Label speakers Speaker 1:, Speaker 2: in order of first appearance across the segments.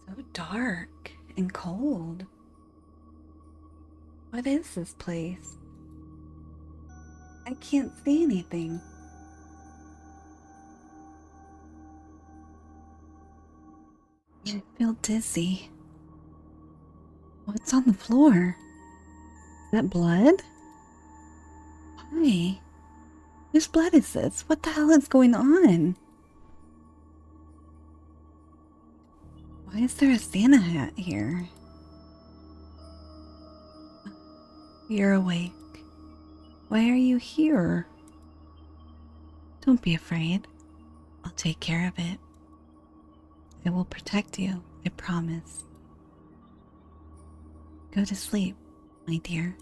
Speaker 1: So dark and cold. What is this place? I can't see anything. I feel dizzy. What's on the floor? Is that blood? Why? Whose blood is this? What the hell is going on? Why is there a Santa hat here? You're awake. Why are you here? Don't be afraid. I'll take care of it. I will protect you, I promise. Go to sleep, my dear.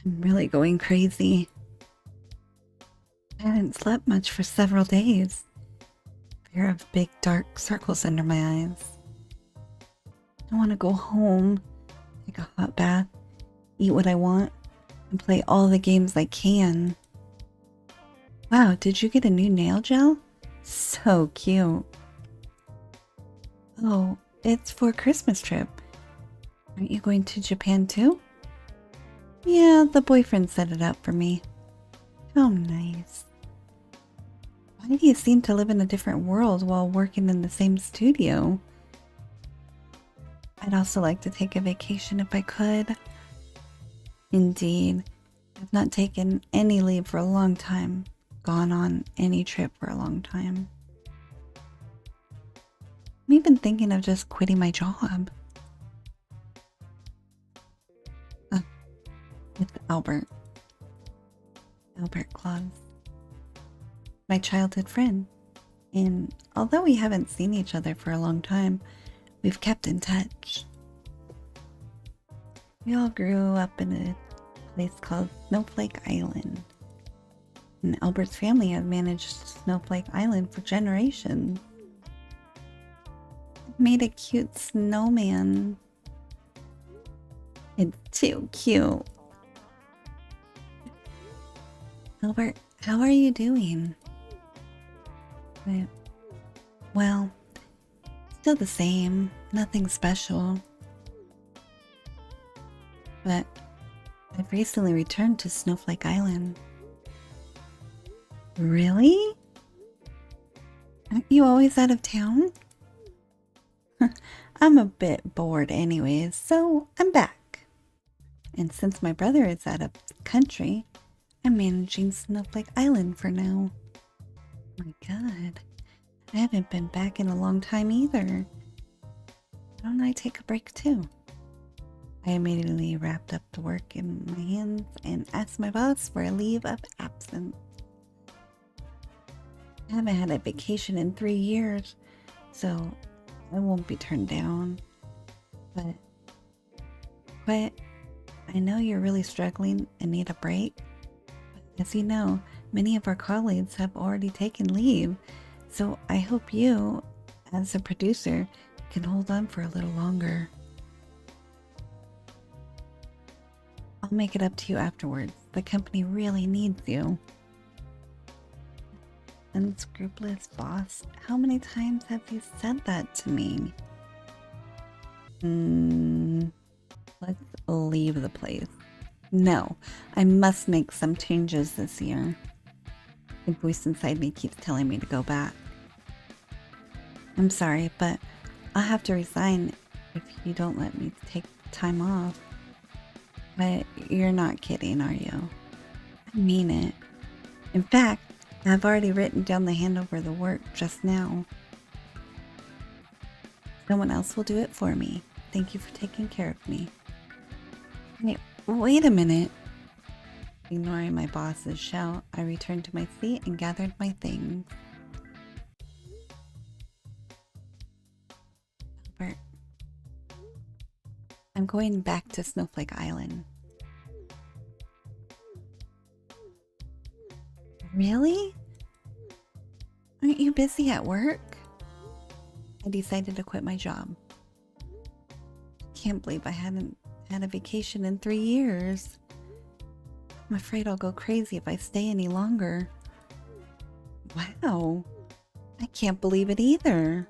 Speaker 1: I'm really going crazy. I hadn't slept much for several days. A pair of big dark circles under my eyes. I want to go home, take a hot bath, eat what I want, and play all the games I can. Wow, did you get a new nail gel? So cute. Oh, it's for a Christmas trip. Aren't you going to Japan too? Yeah, the boyfriend set it up for me. How nice. Why do you seem to live in a different world while working in the same studio? I'd also like to take a vacation if I could. Indeed. I've not taken any leave for a long time. Gone on any trip for a long time. I'm even thinking of just quitting my job. With Albert Claus. My childhood friend. And although we haven't seen each other for a long time, we've kept in touch. We all grew up in a place called Snowflake Island. And Albert's family have managed Snowflake Island for generations. Made a cute snowman. It's too cute. Albert, how are you doing? Well, still the same. Nothing special. But I've recently returned to Snowflake Island. Really? Aren't you always out of town? I'm a bit bored anyways, so I'm back. And since my brother is out of the country, I'm managing Snowflake Island for now. My god, I haven't been back in a long time either. Why don't I take a break too? I immediately wrapped up the work in my hands and asked my boss for a leave of absence. I haven't had a vacation in 3 years, so I won't be turned down. But I know you're really struggling and need a break. As you know, many of our colleagues have already taken leave, so I hope you, as a producer, can hold on for a little longer. I'll make it up to you afterwards. The company really needs you. Unscrupulous boss, how many times have you said that to me? Let's leave the place. No, I must make some changes this year. The voice inside me keeps telling me to go back. I'm sorry, but I'll have to resign if you don't let me take time off. But you're not kidding, are you? I mean it. In fact, I've already written down the handover of the work just now. Someone else will do it for me. Thank you for taking care of me. Wait a minute. Ignoring my boss's shout, I returned to my seat and gathered my things. Albert, I'm going back to Snowflake Island. Really? Aren't you busy at work? I decided to quit my job. Can't believe I hadn't had a vacation in 3 years. I'm afraid I'll go crazy if I stay any longer. Wow. I can't believe it either.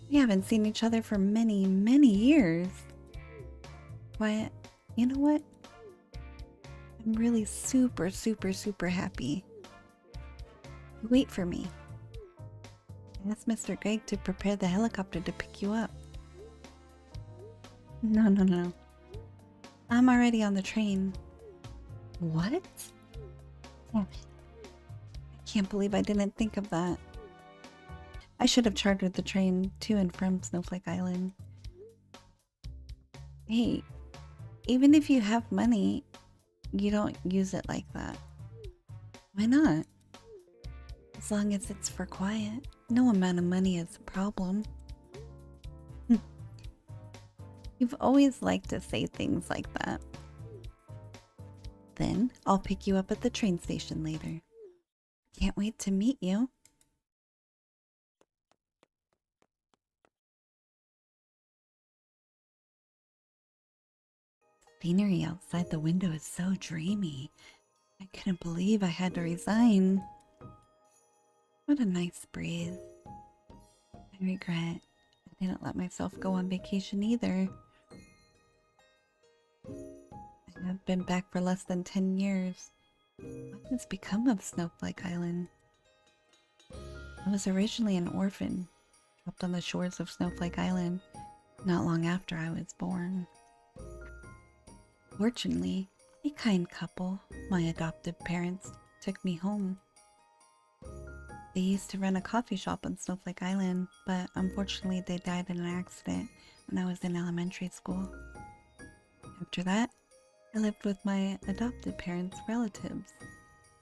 Speaker 1: We haven't seen each other for many, many years. Quiet, you know what? I'm really super, super, super happy. Wait for me. I asked Mr. Greg to prepare the helicopter to pick you up. No, no, no. I'm already on the train. What? Damn it. I can't believe I didn't think of that. I should have chartered the train to and from Snowflake Island. Hey, even if you have money, you don't use it like that. Why not? As long as it's for quiet, no amount of money is a problem. You've always liked to say things like that. Then I'll pick you up at the train station later. Can't wait to meet you. Scenery outside the window is so dreamy. I couldn't believe I had to resign. What a nice breeze. I regret I didn't let myself go on vacation either. I have been back for less than 10 years. What has become of Snowflake Island? I was originally an orphan, dropped on the shores of Snowflake Island not long after I was born. Fortunately, a kind couple, my adoptive parents, took me home. They used to run a coffee shop on Snowflake Island, but unfortunately they died in an accident when I was in elementary school. After that, I lived with my adopted parents' relatives,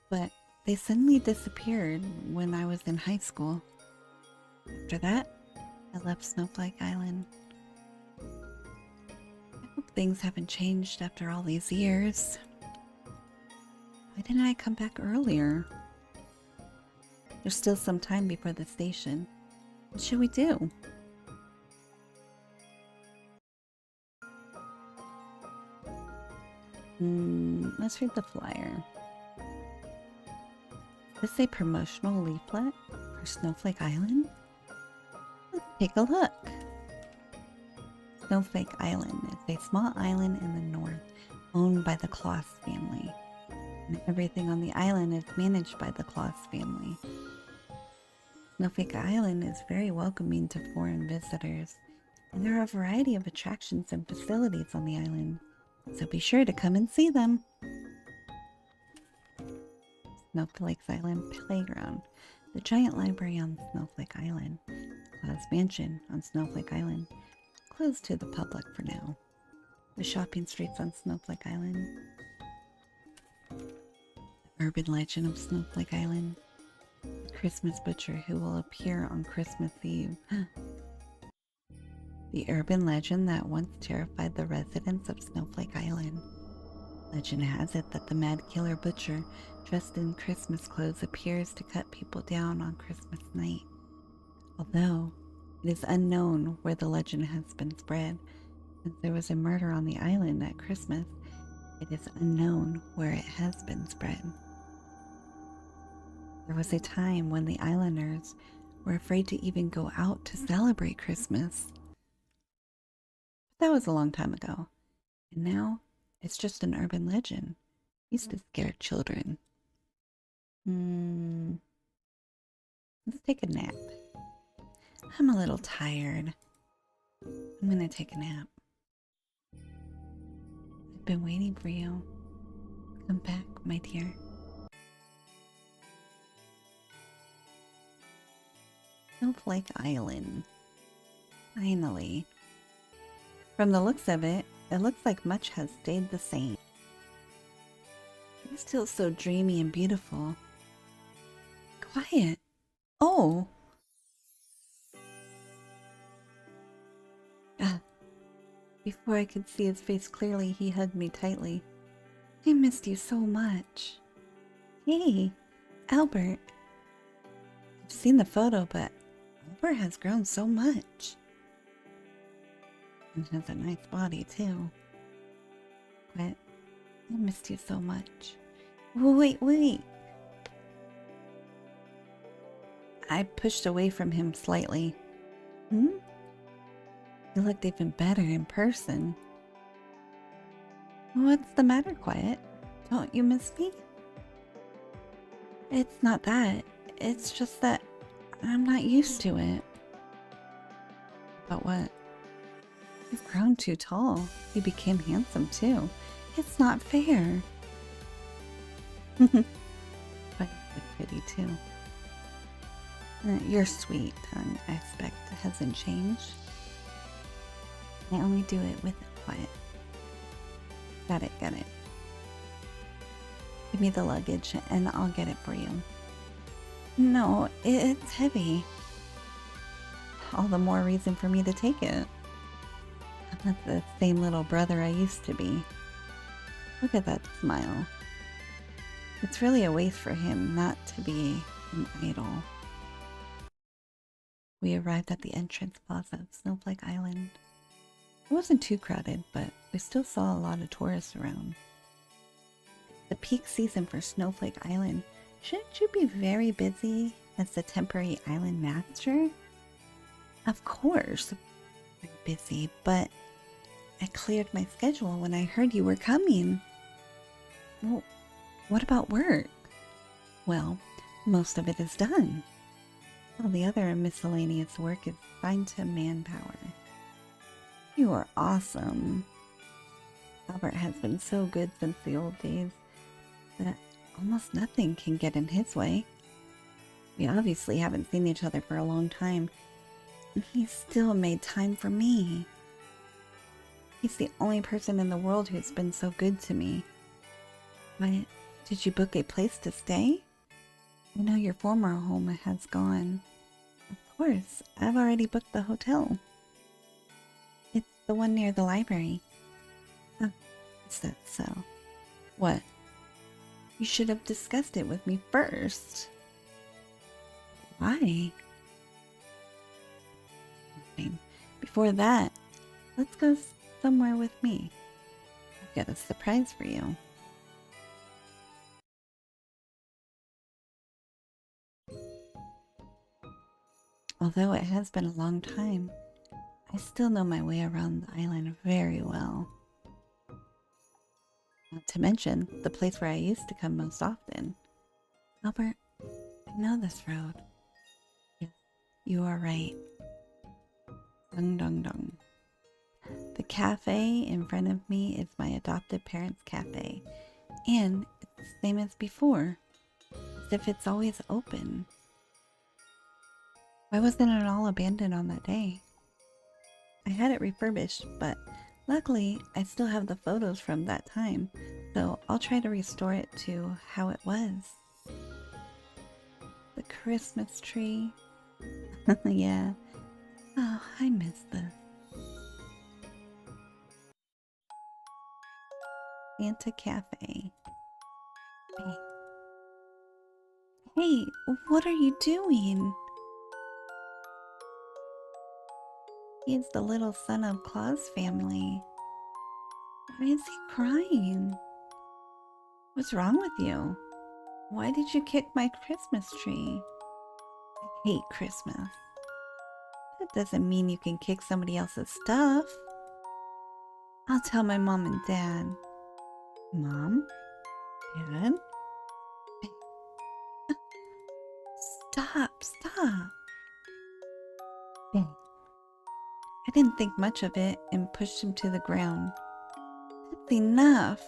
Speaker 1: but they suddenly disappeared when I was in high school. After that, I left Snowflake Island. I hope things haven't changed after all these years. Why didn't I come back earlier? There's still some time before the station. What should we do? Let's read the flyer. Is this a promotional leaflet for Snowflake Island? Let's take a look. Snowflake Island is a small island in the north owned by the Claus family. And everything on the island is managed by the Claus family. Snowflake Island is very welcoming to foreign visitors, and there are a variety of attractions and facilities on the island, so be sure to come and see them. Snowflake Island Playground, the giant library on Snowflake Island, Claus Mansion on Snowflake Island, closed to the public for now. The shopping streets on Snowflake Island. The urban legend of Snowflake Island. The Christmas butcher who will appear on Christmas Eve. The urban legend that once terrified the residents of Snowflake Island. Legend has it that the mad killer butcher, dressed in Christmas clothes, appears to cut people down on Christmas night. Although it is unknown where the legend has been spread, since there was a murder on the island at Christmas, it is unknown where it has been spread. There was a time when the islanders were afraid to even go out to celebrate Christmas. But that was a long time ago, and now it's just an urban legend. Used to scare children. Let's take a nap. I'm a little tired. I'm gonna take a nap. I've been waiting for you. Come back, my dear. Snowflake Island. Finally. From the looks of it, it looks like much has stayed the same. It's still so dreamy and beautiful. Quiet. Oh! Before I could see his face clearly, he hugged me tightly. I missed you so much. Hey, Albert. I've seen the photo, but Albert has grown so much. And has a nice body, too. But I missed you so much. Wait. I pushed away from him slightly. Hmm? You looked even better in person. What's the matter, Quiet? Don't you miss me? It's not that. It's just that I'm not used to it. But what? You've grown too tall. You became handsome too. It's not fair. But you're pretty too. Your sweet tongue, I expect, hasn't changed. I only do it with Quiet. Got it, got it. Give me the luggage and I'll get it for you. No, it's heavy. All the more reason for me to take it. I'm not the same little brother I used to be. Look at that smile. It's really a waste for him not to be an idol. We arrived at the entrance plaza of Snowflake Island. It wasn't too crowded, but we still saw a lot of tourists around. The peak season for Snowflake Island. Shouldn't you be very busy as the temporary island master? Of course, I'm busy, but I cleared my schedule when I heard you were coming. Well, what about work? Well, most of it is done. All the other miscellaneous work is assigned to manpower. You are awesome. Albert has been so good since the old days that almost nothing can get in his way. We obviously haven't seen each other for a long time, and he still made time for me. He's the only person in the world who's been so good to me. But did you book a place to stay? I know your former home has gone. Of course, I've already booked the hotel. It's the one near the library. Oh, is that so? What? You should have discussed it with me first. Why? Fine. Before that, let's go somewhere with me. I've got a surprise for you. Although it has been a long time, I still know my way around the island very well. Not to mention the place where I used to come most often. Albert, I know this road. Yes, you are right. Dong dong dong. The cafe in front of me is my adopted parents' cafe, and it's the same as before, as if it's always open. Why wasn't it all abandoned on that day? I had it refurbished, but luckily I still have the photos from that time, so I'll try to restore it to how it was. The Christmas tree. Yeah. Oh, I miss this. Santa Cafe. Hey, what are you doing? He's the little son of Claus family. Why is he crying? What's wrong with you? Why did you kick my Christmas tree? I hate Christmas. That doesn't mean you can kick somebody else's stuff. I'll tell my mom and dad. Mom? Dad? Stop, stop. Hey. I didn't think much of it and pushed him to the ground. That's enough.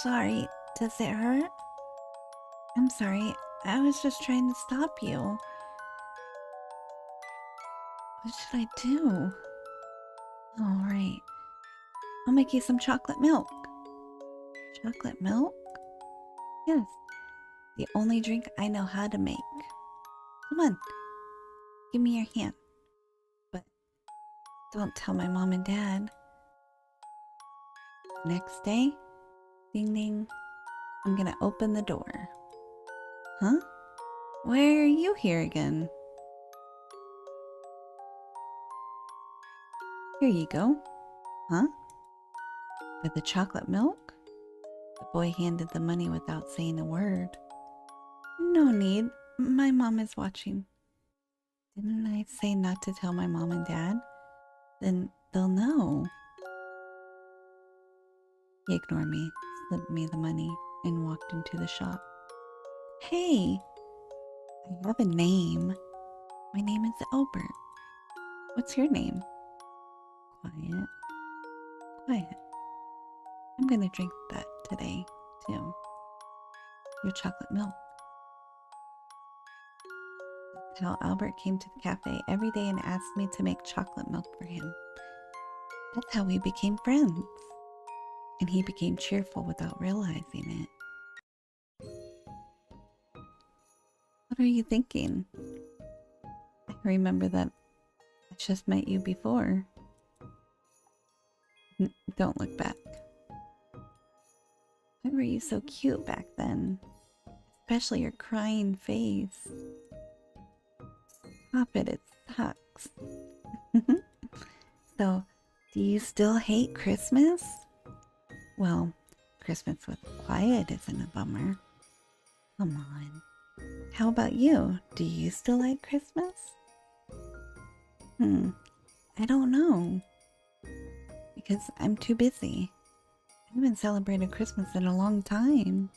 Speaker 1: Sorry, does it hurt? I'm sorry, I was just trying to stop you. What should I do? Alright, I'll make you some chocolate milk. Chocolate milk? Yes, the only drink I know how to make. Come on, give me your hand. But don't tell my mom and dad. Next day, ding ding, I'm gonna open the door. Huh? Why are you here again? Here you go. Huh? With the chocolate milk? The boy handed the money without saying a word. No need. My mom is watching. Didn't I say not to tell my mom and dad? Then they'll know. He ignored me, slipped me the money, and walked into the shop. Hey, I have a name. My name is Albert. What's your name? Quiet. Quiet. I'm gonna drink that today, too. Your chocolate milk. That's how Albert came to the cafe every day and asked me to make chocolate milk for him. That's how we became friends. And he became cheerful without realizing it. What are you thinking? I remember that I just met you before. Don't look back. Why were you so cute back then? Especially your crying face. Stop it, it sucks. So, do you still hate Christmas? Well, Christmas with Quiet isn't a bummer. Come on. How about you? Do you still like Christmas? I don't know. Because I'm too busy. I haven't celebrated Christmas in a long time.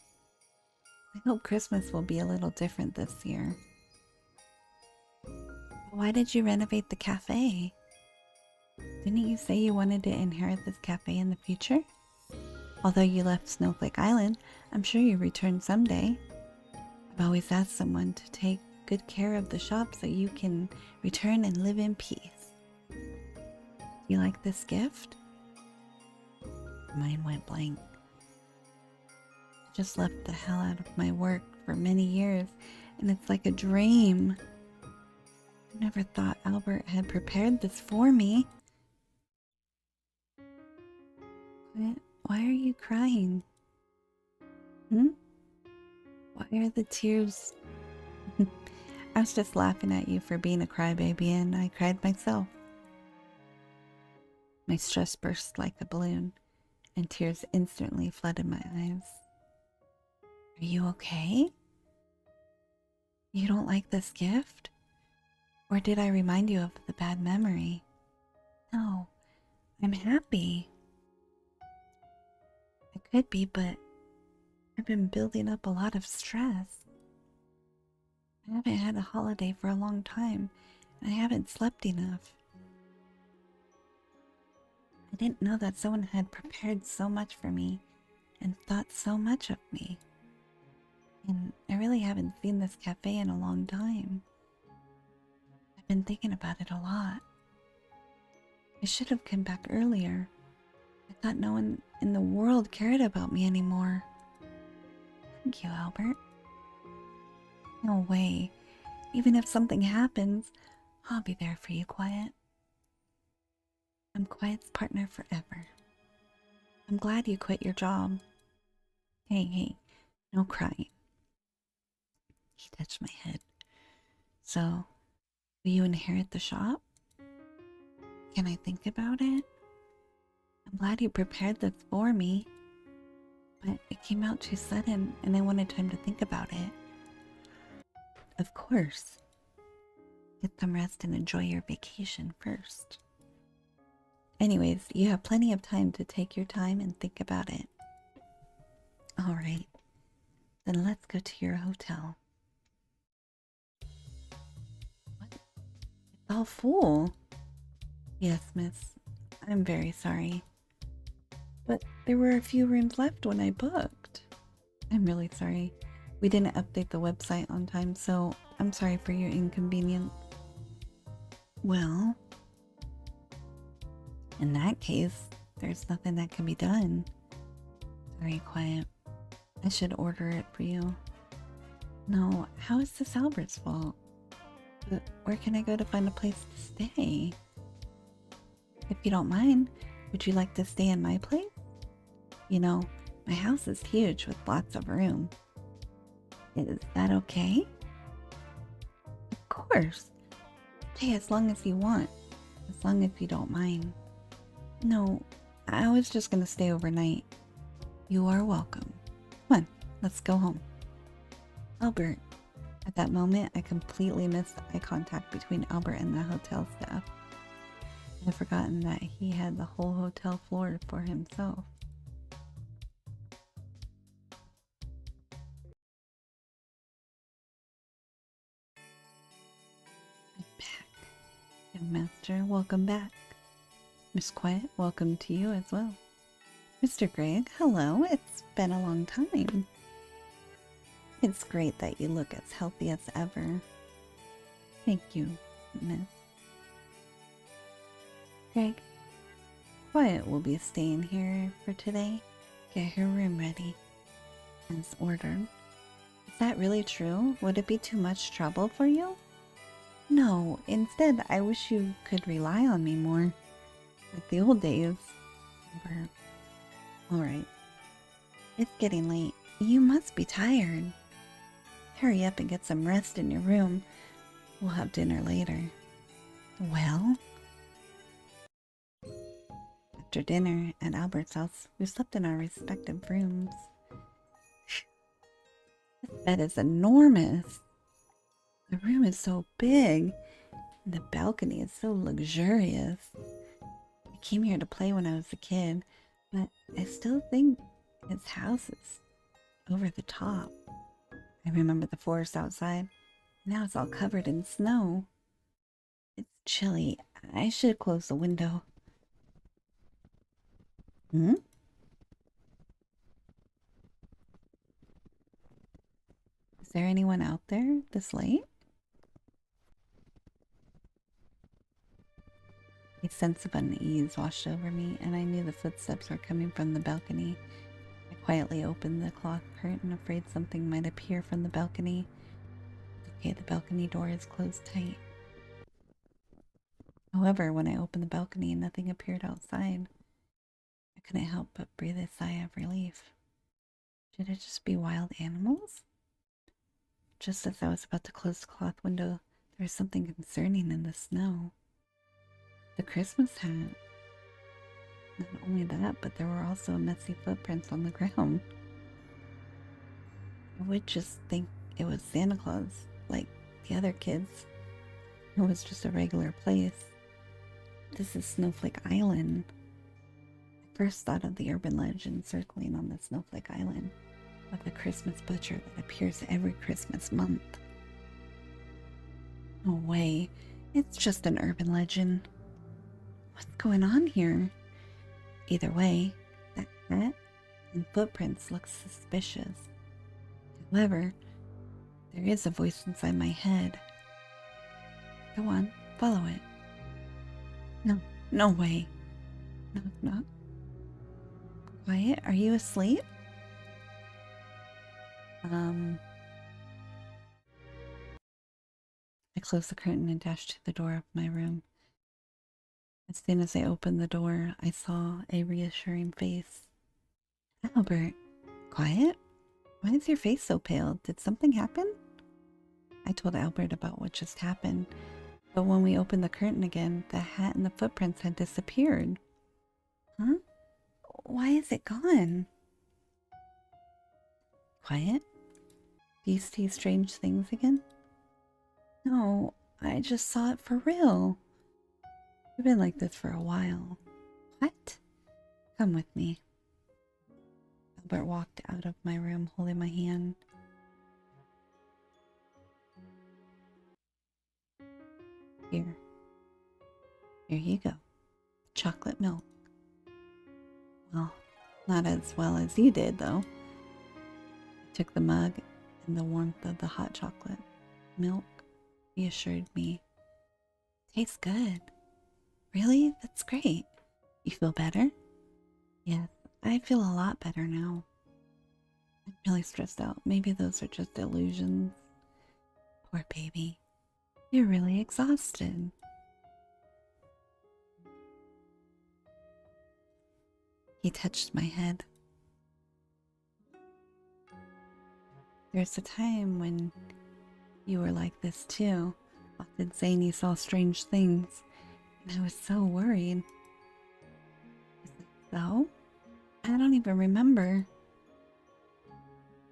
Speaker 1: I hope Christmas will be a little different this year. Why did you renovate the cafe? Didn't you say you wanted to inherit this cafe in the future? Although you left Snowflake Island, I'm sure you return someday. I've always asked someone to take good care of the shop so you can return and live in peace. You like this gift? Mine went blank. I just left the hell out of my work for many years, and it's like a dream. I never thought Albert had prepared this for me. Why are you crying? Why are the tears? I was just laughing at you for being a crybaby, and I cried myself. My stress burst like a balloon, and tears instantly flooded my eyes. Are you okay? You don't like this gift? Or did I remind you of the bad memory? No, I'm happy. I could be, but I've been building up a lot of stress. I haven't had a holiday for a long time, and I haven't slept enough. I didn't know that someone had prepared so much for me and thought so much of me. And I really haven't seen this cafe in a long time. I've been thinking about it a lot. I should have come back earlier. I thought no one in the world cared about me anymore. Thank you, Albert. No way. Even if something happens, I'll be there for you, Quiet. I'm Quiet's partner forever. I'm glad you quit your job. Hey, no crying. He touched my head. So, will you inherit the shop? Can I think about it? I'm glad you prepared this for me, but it came out too sudden and I wanted time to think about it. Of course. Get some rest and enjoy your vacation first. Anyways, you have plenty of time to take your time and think about it. Alright, then let's go to your hotel. What? It's all full. Yes, miss. I'm very sorry. But there were a few rooms left when I booked. I'm really sorry. We didn't update the website on time, so I'm sorry for your inconvenience. Well, in that case, there's nothing that can be done. Sorry, Quiet. I should order it for you. No, how is this Albert's fault? But where can I go to find a place to stay? If you don't mind, would you like to stay in my place? You know, my house is huge with lots of room. Is that okay? Of course. Stay as long as you want, as long as you don't mind. No, I was just gonna stay overnight. You are welcome. Come on, let's go home. Albert, At that moment, I completely missed eye contact between Albert and the hotel staff. I had forgotten that he had the whole hotel floor for himself. I'm back. Young Master, welcome back. Miss Quiet, welcome to you as well. Mr. Greg, hello. It's been a long time. It's great that you look as healthy as ever. Thank you, Miss. Greg, Quiet will be staying here for today. Get her room ready, as ordered. Is that really true? Would it be too much trouble for you? No, instead, I wish you could rely on me more. Like the old days. Alright. It's getting late. You must be tired. Hurry up and get some rest in your room. We'll have dinner later. Well? After dinner at Albert's house, we slept in our respective rooms. This bed is enormous. The room is so big, and the balcony is so luxurious. I came here to play when I was a kid, but I still think his house is over the top. I remember the forest outside. Now it's all covered in snow. It's chilly. I should close the window. Hmm? Is there anyone out there this late? A sense of unease washed over me, and I knew the footsteps were coming from the balcony. I quietly opened the cloth curtain, afraid something might appear from the balcony. Okay, the balcony door is closed tight. However, when I opened the balcony, nothing appeared outside. I couldn't help but breathe a sigh of relief. Should it just be wild animals? Just as I was about to close the cloth window, there was something concerning in the snow. The Christmas hat. Not only that, but there were also messy footprints on the ground. I would just think it was Santa Claus, like the other kids. It was just a regular place. This is Snowflake Island. I first thought of the urban legend circling on the Snowflake Island, of the Christmas butcher that appears every Christmas month. No way, it's just an urban legend. What's going on here? Either way, that hat and footprints look suspicious. However, there is a voice inside my head. Go on, follow it. No, no way. Knock, knock. Quiet, are you asleep? I closed the curtain and dashed to the door of my room. As soon as I opened the door, I saw a reassuring face. Albert, quiet? Why is your face so pale? Did something happen? I told Albert about what just happened, but when we opened the curtain again, the hat and the footprints had disappeared. Huh? Why is it gone? Quiet? Do you see strange things again? No, I just saw it for real. You've been like this for a while. What? Come with me. Albert walked out of my room holding my hand. Here you go. Chocolate milk. Well, not as well as you did, though. I took the mug, and the warmth of the hot chocolate milk reassured me. Tastes good. Really? That's great. You feel better? Yes, I feel a lot better now. I'm really stressed out. Maybe those are just illusions. Poor baby. You're really exhausted. He touched my head. There's a time when you were like this too, often saying you saw strange things, and I was so worried. Is it so? I don't even remember.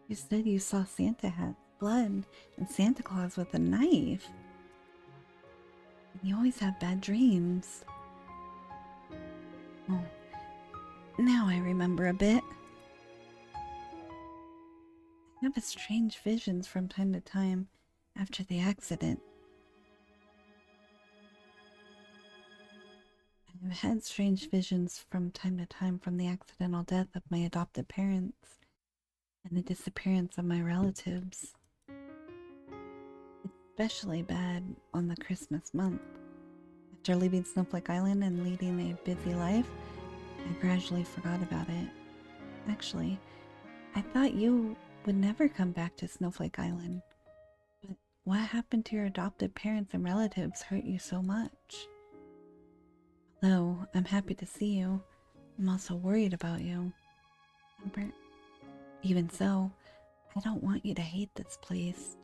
Speaker 1: You said you saw Santa hats blood and Santa Claus with a knife. You always have bad dreams. Oh, now I remember a bit. I have strange visions from time to time after the accident. I've had strange visions from time to time from the accidental death of my adopted parents and the disappearance of my relatives. It's especially bad on the Christmas month. After leaving Snowflake Island and leading a busy life, I gradually forgot about it. Actually, I thought you would never come back to Snowflake Island. But what happened to your adopted parents and relatives hurt you so much? Although I'm happy to see you, I'm also worried about you. Albert, even so, I don't want you to hate this place.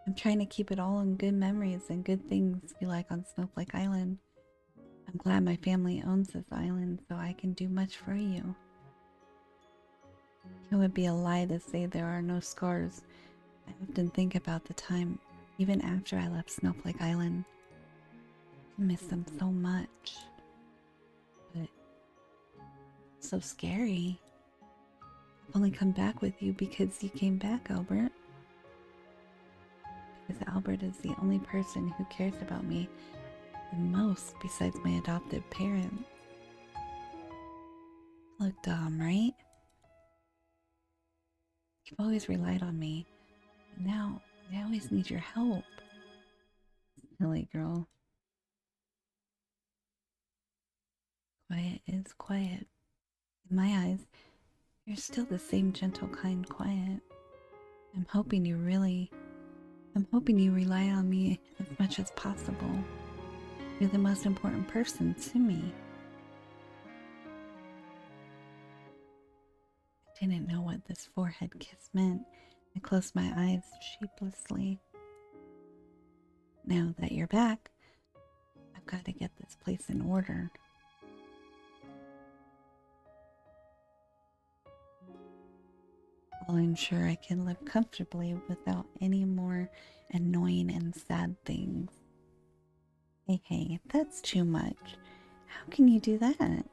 Speaker 1: I'm trying to keep it all in good memories and good things you like on Snowflake Island. I'm glad my family owns this island so I can do much for you. It would be a lie to say there are no scars. I often think about the time, even after I left Snowflake Island. I miss them so much. But it's so scary. I've only come back with you because you came back, Albert. Because Albert is the only person who cares about me the most besides my adopted parents. Look dumb, right? You've always relied on me, but now I always need your help. Silly girl. Quiet is quiet. In my eyes, you're still the same gentle, kind quiet. I'm hoping you rely on me as much as possible. You're the most important person to me. I didn't know what this forehead kiss meant. I closed my eyes shapelessly. Now that you're back, I've got to get this place in order. I'll ensure I can live comfortably without any more annoying and sad things. Hey, that's too much. How can you do that?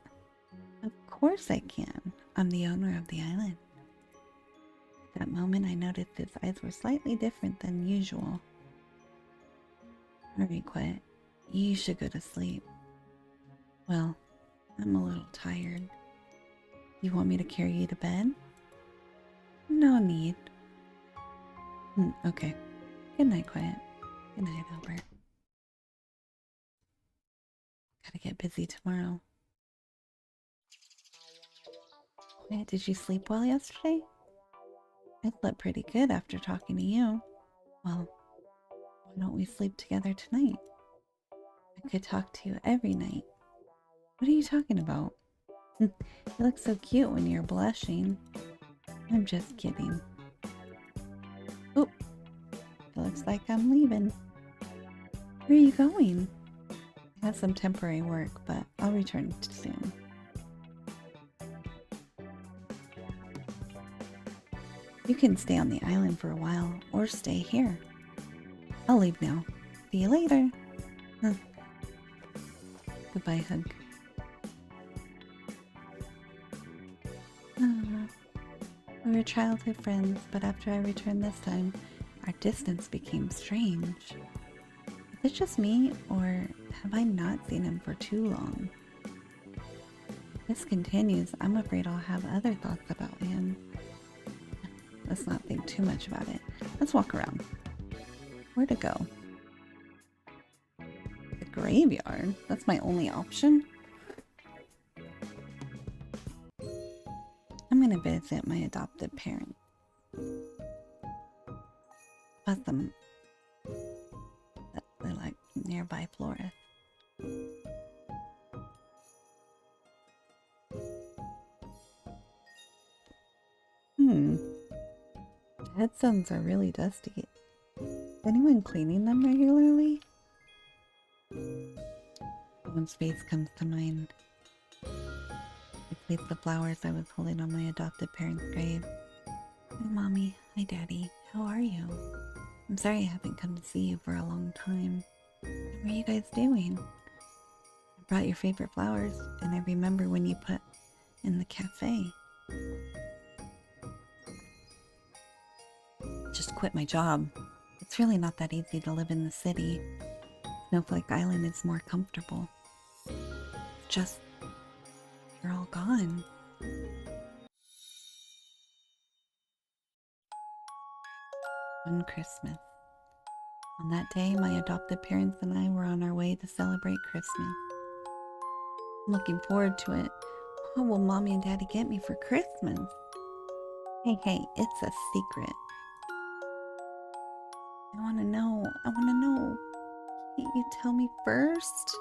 Speaker 1: Of course I can. I'm the owner of the island. At that moment, I noticed his eyes were slightly different than usual. Alright, quiet. You should go to sleep. Well, I'm a little tired. You want me to carry you to bed? No need. Okay. Good night, Quiet. Good night, Albert. Gotta get busy tomorrow. Quiet, did you sleep well yesterday? I slept pretty good after talking to you. Well, why don't we sleep together tonight? I could talk to you every night. What are you talking about? You look so cute when you're blushing. I'm just kidding. Oh, it looks like I'm leaving. Where are you going? I have some temporary work, but I'll return soon. You can stay on the island for a while, or stay here. I'll leave now. See you later. Goodbye, hug. We were childhood friends, but after I returned this time, our distance became strange. Is it just me, or have I not seen him for too long? If this continues, I'm afraid I'll have other thoughts about him. Let's not think too much about it. Let's walk around. Where to go? The graveyard? That's my only option? I'm gonna visit my adopted parents. But they're like nearby florists. Headstones are really dusty. Is anyone cleaning them regularly? Someone's face comes to mind. I placed the flowers I was holding on my adopted parents' grave. Hi, Mommy. Hi, Daddy. How are you? I'm sorry I haven't come to see you for a long time. What were you guys doing? I brought your favorite flowers, and I remember when you put in the cafe. Just quit my job. It's really not that easy to live in the city. Snowflake Island is more comfortable. It's just, you're all gone. One Christmas. On that day, my adopted parents and I were on our way to celebrate Christmas. I'm looking forward to it. What will Mommy and Daddy get me for Christmas? Hey, it's a secret. I wanna know. Can't you tell me first?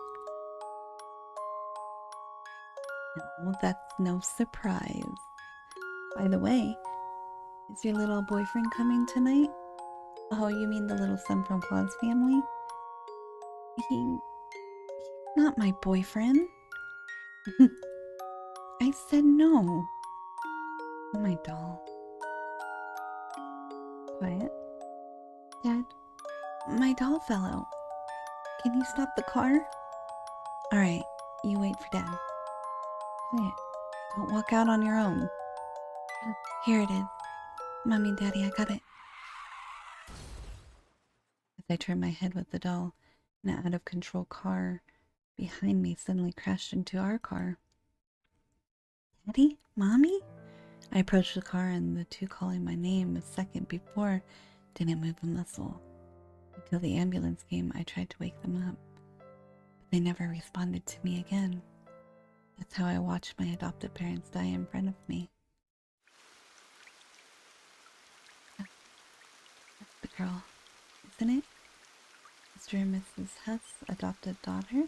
Speaker 1: No, that's no surprise. By the way, is your little boyfriend coming tonight? Oh, you mean the little son from Claus family? He's not my boyfriend. I said no. My doll. Quiet. Dad, my doll fell out. Can you stop the car? Alright, you wait for Dad. Quiet. Don't walk out on your own. Here it is. Mommy and Daddy, I got it. As I turned my head with the doll, an out-of-control car behind me suddenly crashed into our car. Daddy? Mommy? I approached the car, and the two calling my name a second before didn't move a muscle. Until the ambulance came, I tried to wake them up, but they never responded to me again. That's how I watched my adopted parents die in front of me. That's the girl, isn't it? Mr. and Mrs. Huss' adopted daughter?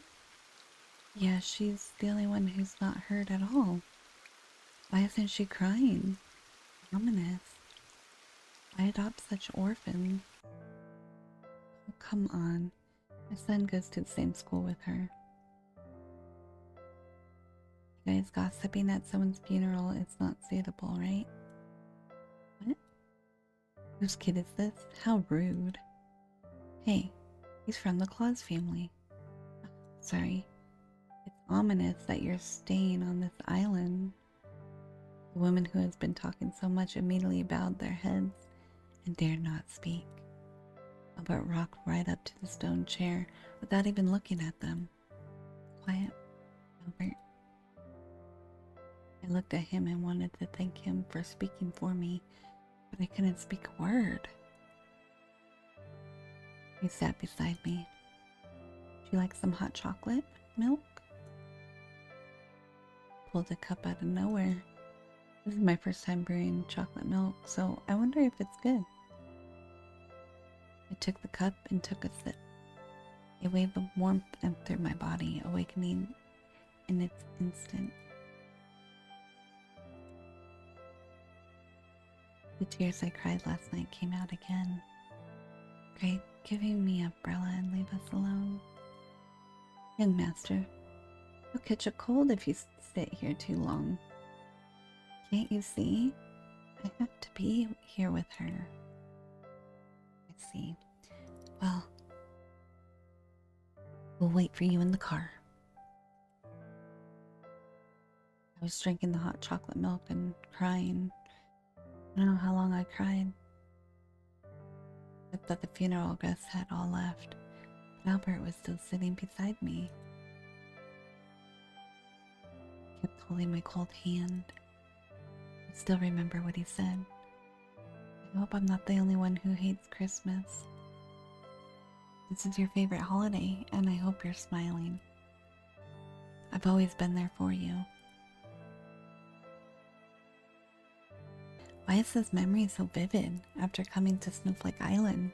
Speaker 1: Yeah, she's the only one who's not hurt at all. Why isn't she crying? Ominous. Why adopt such orphans? Oh, come on. My son goes to the same school with her. You guys gossiping at someone's funeral is not suitable, right? What? Whose kid is this? How rude. Hey, he's from the Claus family. Sorry. It's ominous that you're staying on this island. The women who has been talking so much immediately bowed their heads and dared not speak. Albert rocked right up to the stone chair without even looking at them. Quiet, Albert. I looked at him and wanted to thank him for speaking for me, but I couldn't speak a word. He sat beside me. Would you like some hot chocolate? Milk? Pulled a cup out of nowhere. This is my first time brewing chocolate milk, so I wonder if it's good. I took the cup and took a sip. A wave of warmth entered my body, awakening in its instant. The tears I cried last night came out again. Great, giving me an umbrella and leave us alone. Young master, you'll catch a cold if you sit here too long. Can't you see? I have to be here with her. I see. Well, we'll wait for you in the car. I was drinking the hot chocolate milk and crying. I don't know how long I cried. Except that the funeral guests had all left, but Albert was still sitting beside me. He kept holding my cold hand. I still remember what he said. I hope I'm not the only one who hates Christmas. This is your favorite holiday, and I hope you're smiling. I've always been there for you. Why is this memory so vivid after coming to Snowflake Island?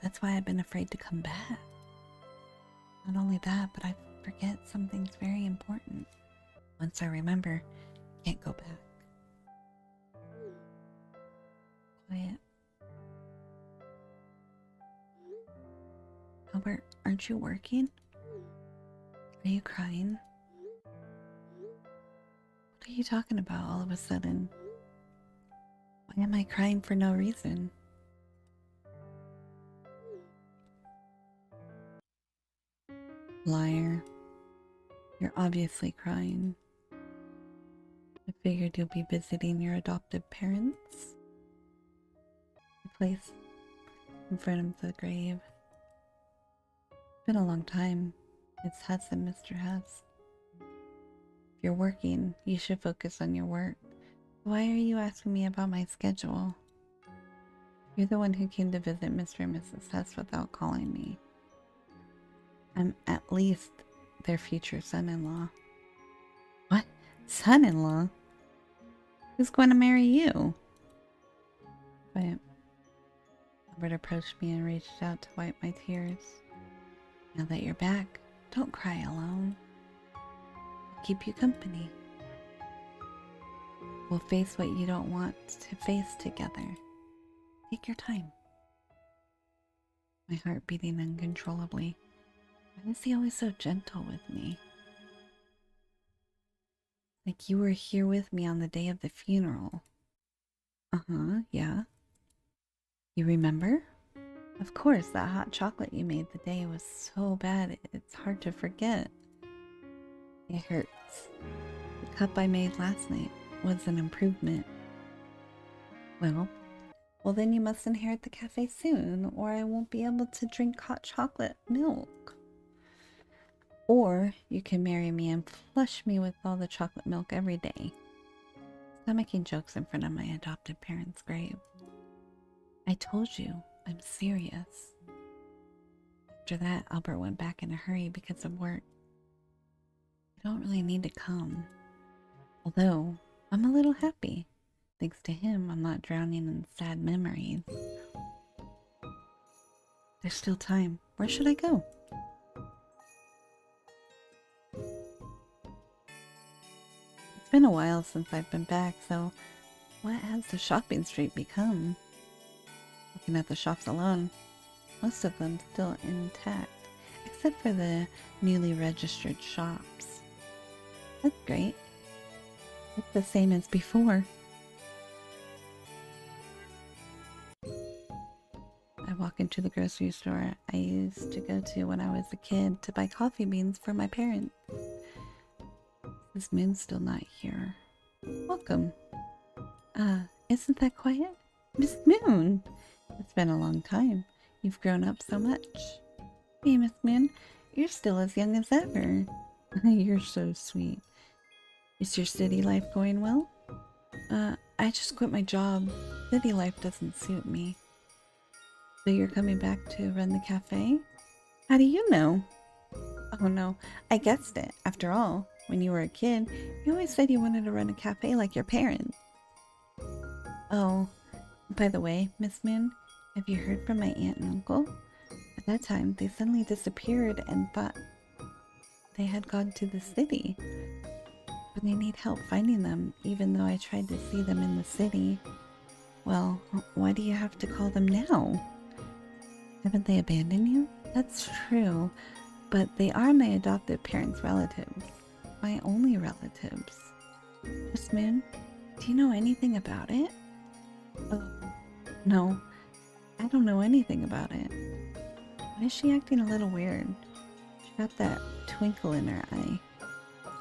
Speaker 1: That's why I've been afraid to come back. Not only that, but I forget something's very important. Once I remember, I can't go back. Quiet. Albert, aren't you working? Are you crying? What are you talking about all of a sudden? Why am I crying for no reason? Liar. You're obviously crying. I figured you'll be visiting your adoptive parents. The place in front of the grave. It's been a long time. It's Hess and Mr. Hess. If you're working, you should focus on your work. Why are you asking me about my schedule? You're the one who came to visit Mr. and Mrs. Hess without calling me. I'm at least their future son-in-law. What? Son-in-law? Who's going to marry you? But Albert approached me and reached out to wipe my tears. Now that you're back, don't cry alone. I'll keep you company. We'll face what you don't want to face together. Take your time. My heart beating uncontrollably. Why is he always so gentle with me? Like you were here with me on the day of the funeral. Uh-huh, yeah. You remember? Of course, that hot chocolate you made the day was so bad it's hard to forget. It hurts. The cup I made last night was an improvement. Well then you must inherit the cafe soon, or I won't be able to drink hot chocolate milk. Or you can marry me and flush me with all the chocolate milk every day. Stop making jokes in front of my adopted parents' grave. I told you, I'm serious. After that, Albert went back in a hurry because of work. You don't really need to come. Although, I'm a little happy. Thanks to him, I'm not drowning in sad memories. There's still time. Where should I go? It's been a while since I've been back, so what has the shopping street become? Looking at the shops alone, most of them still intact, except for the newly registered shops. That's great. It's the same as before. I walk into the grocery store I used to go to when I was a kid to buy coffee beans for my parents. This moon's still not here. Welcome. Isn't that quiet? Miss Moon! It's been a long time. You've grown up so much. Hey, Miss Moon, you're still as young as ever. You're so sweet. Is your city life going well? I just quit my job. City life doesn't suit me. So you're coming back to run the cafe? How do you know? Oh no, I guessed it. After all, when you were a kid, you always said you wanted to run a cafe like your parents. Oh, by the way, Miss Moon, have you heard from my aunt and uncle? At that time, they suddenly disappeared and thought they had gone to the city. But they need help finding them, even though I tried to see them in the city. Well, why do you have to call them now? Haven't they abandoned you? That's true, but they are my adopted parents' relatives. My only relatives. Miss Moon, do you know anything about it? No, I don't know anything about it. Why is she acting a little weird? She got that twinkle in her eye.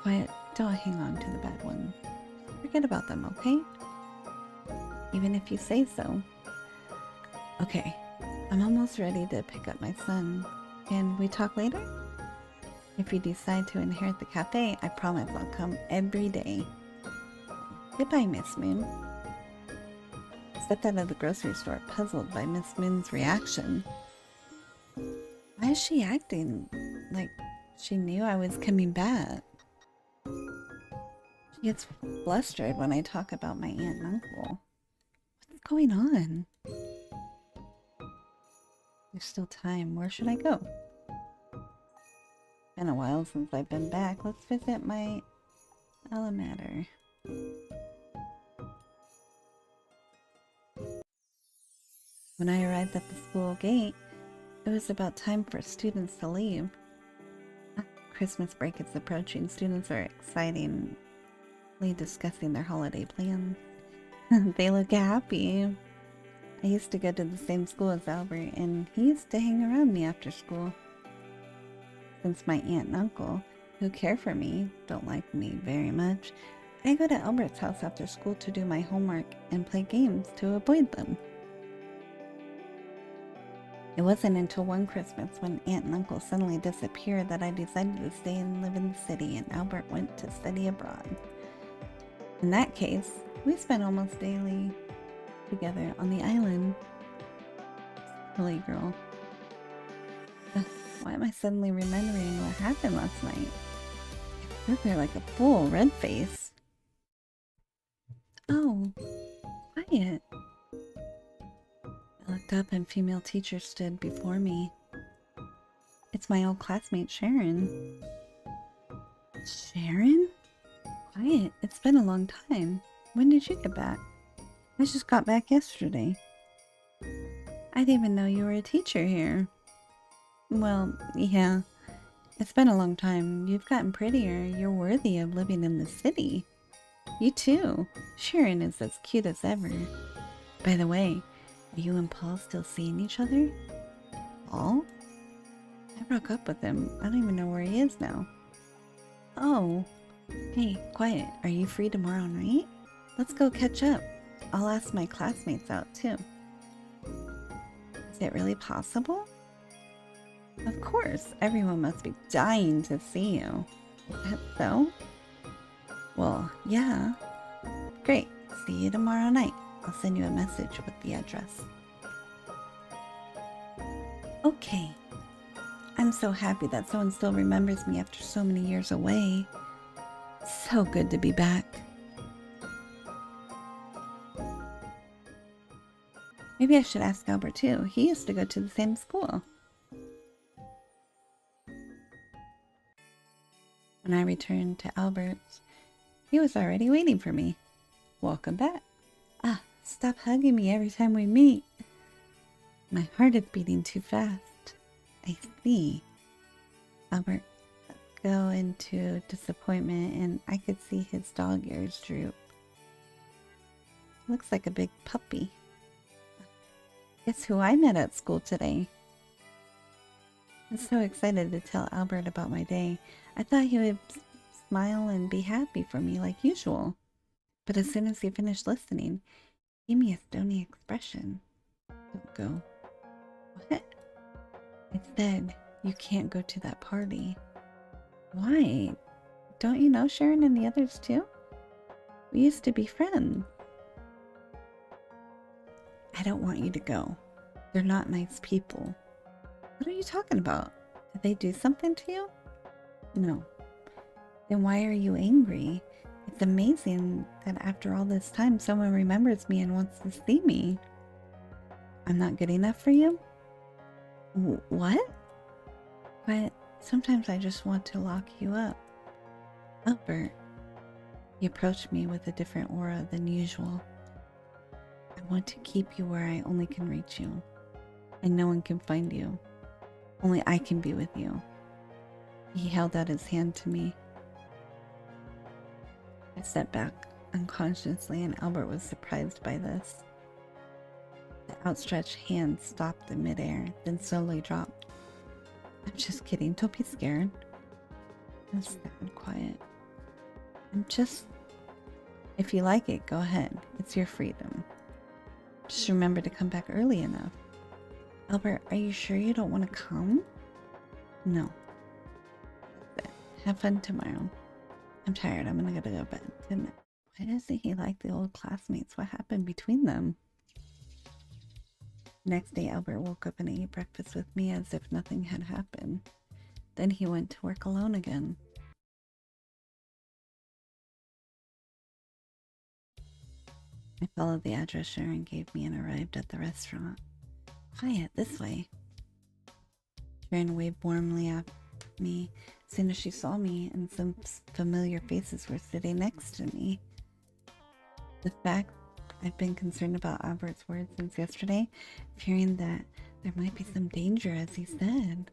Speaker 1: Quiet, don't hang on to the bad ones. Forget about them, okay? Even if you say so. Okay, I'm almost ready to pick up my son. Can we talk later? If you decide to inherit the cafe, I promise I'll come every day. Goodbye, Miss Moon. I stepped out of the grocery store, puzzled by Miss Moon's reaction. Why is she acting like she knew I was coming back? She gets flustered when I talk about my aunt and uncle. What's going on? There's still time. Where should I go? Been a while since I've been back. Let's visit my alma mater. When I arrived at the school gate, it was about time for students to leave. Christmas break is approaching. Students are excitedly discussing their holiday plans. They look happy. I used to go to the same school as Albert, and he used to hang around me after school. Since my aunt and uncle, who care for me, don't like me very much, I go to Albert's house after school to do my homework and play games to avoid them. It wasn't until one Christmas when Aunt and Uncle suddenly disappeared that I decided to stay and live in the city, and Albert went to study abroad. In that case, we spent almost daily together on the island. Silly girl. Why am I suddenly remembering what happened last night? I stood there like a fool, red face. Oh, quiet. I looked up and female teacher stood before me. It's my old classmate, Sharon. Sharon? Quiet, it's been a long time. When did you get back? I just got back yesterday. I didn't even know you were a teacher here. Well, yeah. It's been a long time. You've gotten prettier. You're worthy of living in the city. You too. Sharon is as cute as ever. By the way, are you and Paul still seeing each other? Paul? I broke up with him. I don't even know where he is now. Oh. Hey, quiet. Are you free tomorrow night? Let's go catch up. I'll ask my classmates out too. Is it really possible? Of course. Everyone must be dying to see you. Is that so? Well, yeah. Great. See you tomorrow night. I'll send you a message with the address. Okay. I'm so happy that someone still remembers me after so many years away. So good to be back. Maybe I should ask Albert too. He used to go to the same school. When I returned to Albert's, he was already waiting for me. Welcome back. Ah, stop hugging me every time we meet. My heart is beating too fast. I see. Albert go into disappointment, and I could see his dog ears droop. Looks like a big puppy. Guess who I met at school today? I'm so excited to tell Albert about my day. I thought he would smile and be happy for me like usual. But as soon as he finished listening, he gave me a stony expression. Don't go. What? I said, you can't go to that party. Why? Don't you know Sharon and the others too? We used to be friends. I don't want you to go. They're not nice people. What are you talking about? Did they do something to you? No. Then why are you angry? It's amazing that after all this time someone remembers me and wants to see me. I'm not good enough for you? What? But sometimes I just want to lock you up. Albert, you approached me with a different aura than usual. I want to keep you where I only can reach you, and no one can find you. Only I can be with you. He held out his hand to me. I stepped back unconsciously, and Albert was surprised by this. The outstretched hand stopped in midair, then slowly dropped. I'm just kidding, don't be scared. I stayed quiet. If you like it, go ahead. It's your freedom. Just remember to come back early enough. Albert, are you sure you don't want to come? No. Have fun tomorrow. I'm tired. I'm gonna go to bed. Why doesn't he like the old classmates? What happened between them? Next day, Albert woke up and ate breakfast with me as if nothing had happened. Then he went to work alone again. I followed the address Sharon gave me and arrived at the restaurant. Quiet, this way. Sharon waved warmly at me as soon as she saw me, and some familiar faces were sitting next to me. The fact I've been concerned about Albert's words since yesterday, fearing that there might be some danger, as he said.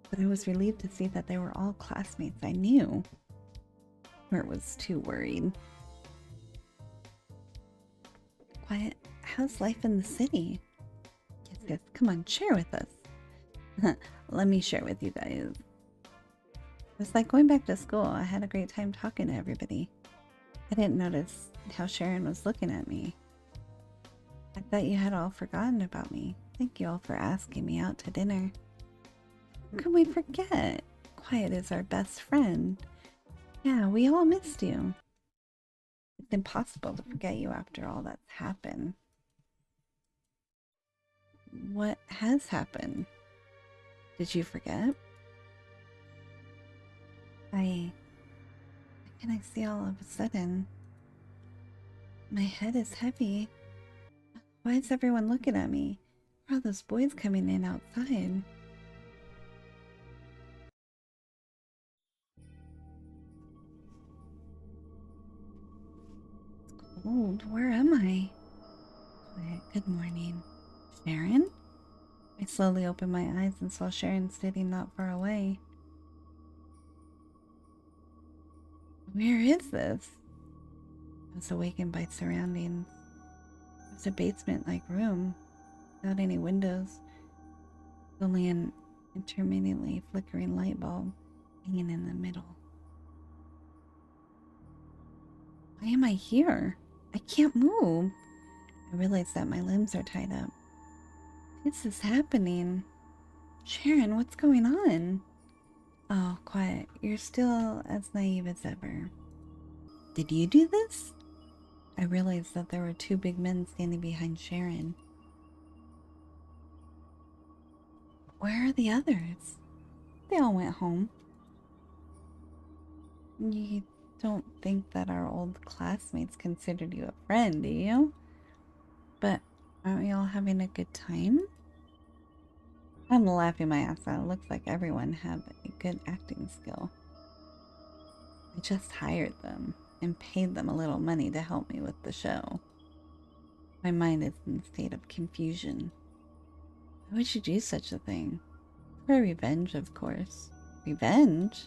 Speaker 1: But I was relieved to see that they were all classmates I knew. Albert was too worried. Quiet, how's life in the city? Yes, come on, share with us. Let me share with you guys. It's like going back to school. I had a great time talking to everybody. I didn't notice how Sharon was looking at me. I thought you had all forgotten about me. Thank you all for asking me out to dinner. How could we forget? Quiet is our best friend. Yeah, we all missed you. It's impossible to forget you after all that's happened. What has happened? Did you forget? How can I see all of a sudden? My head is heavy. Why is everyone looking at me? Where are all those boys coming in outside? It's cold. Where am I? Quiet. Good morning. Sharon? I slowly opened my eyes and saw Sharon sitting not far away. Where is this? I was awakened by surroundings. It was a basement-like room, without any windows, only an intermittently flickering light bulb hanging in the middle. Why am I here? I can't move. I realized that my limbs are tied up. This is happening. Sharon, what's going on? Oh, quiet. You're still as naive as ever. Did you do this? I realized that there were two big men standing behind Sharon. Where are the others? They all went home. You don't think that our old classmates considered you a friend, do you? But aren't we all having a good time? I'm laughing my ass out. It looks like everyone had a good acting skill. I just hired them and paid them a little money to help me with the show. My mind is in a state of confusion. Why would you do such a thing? For revenge, of course. Revenge?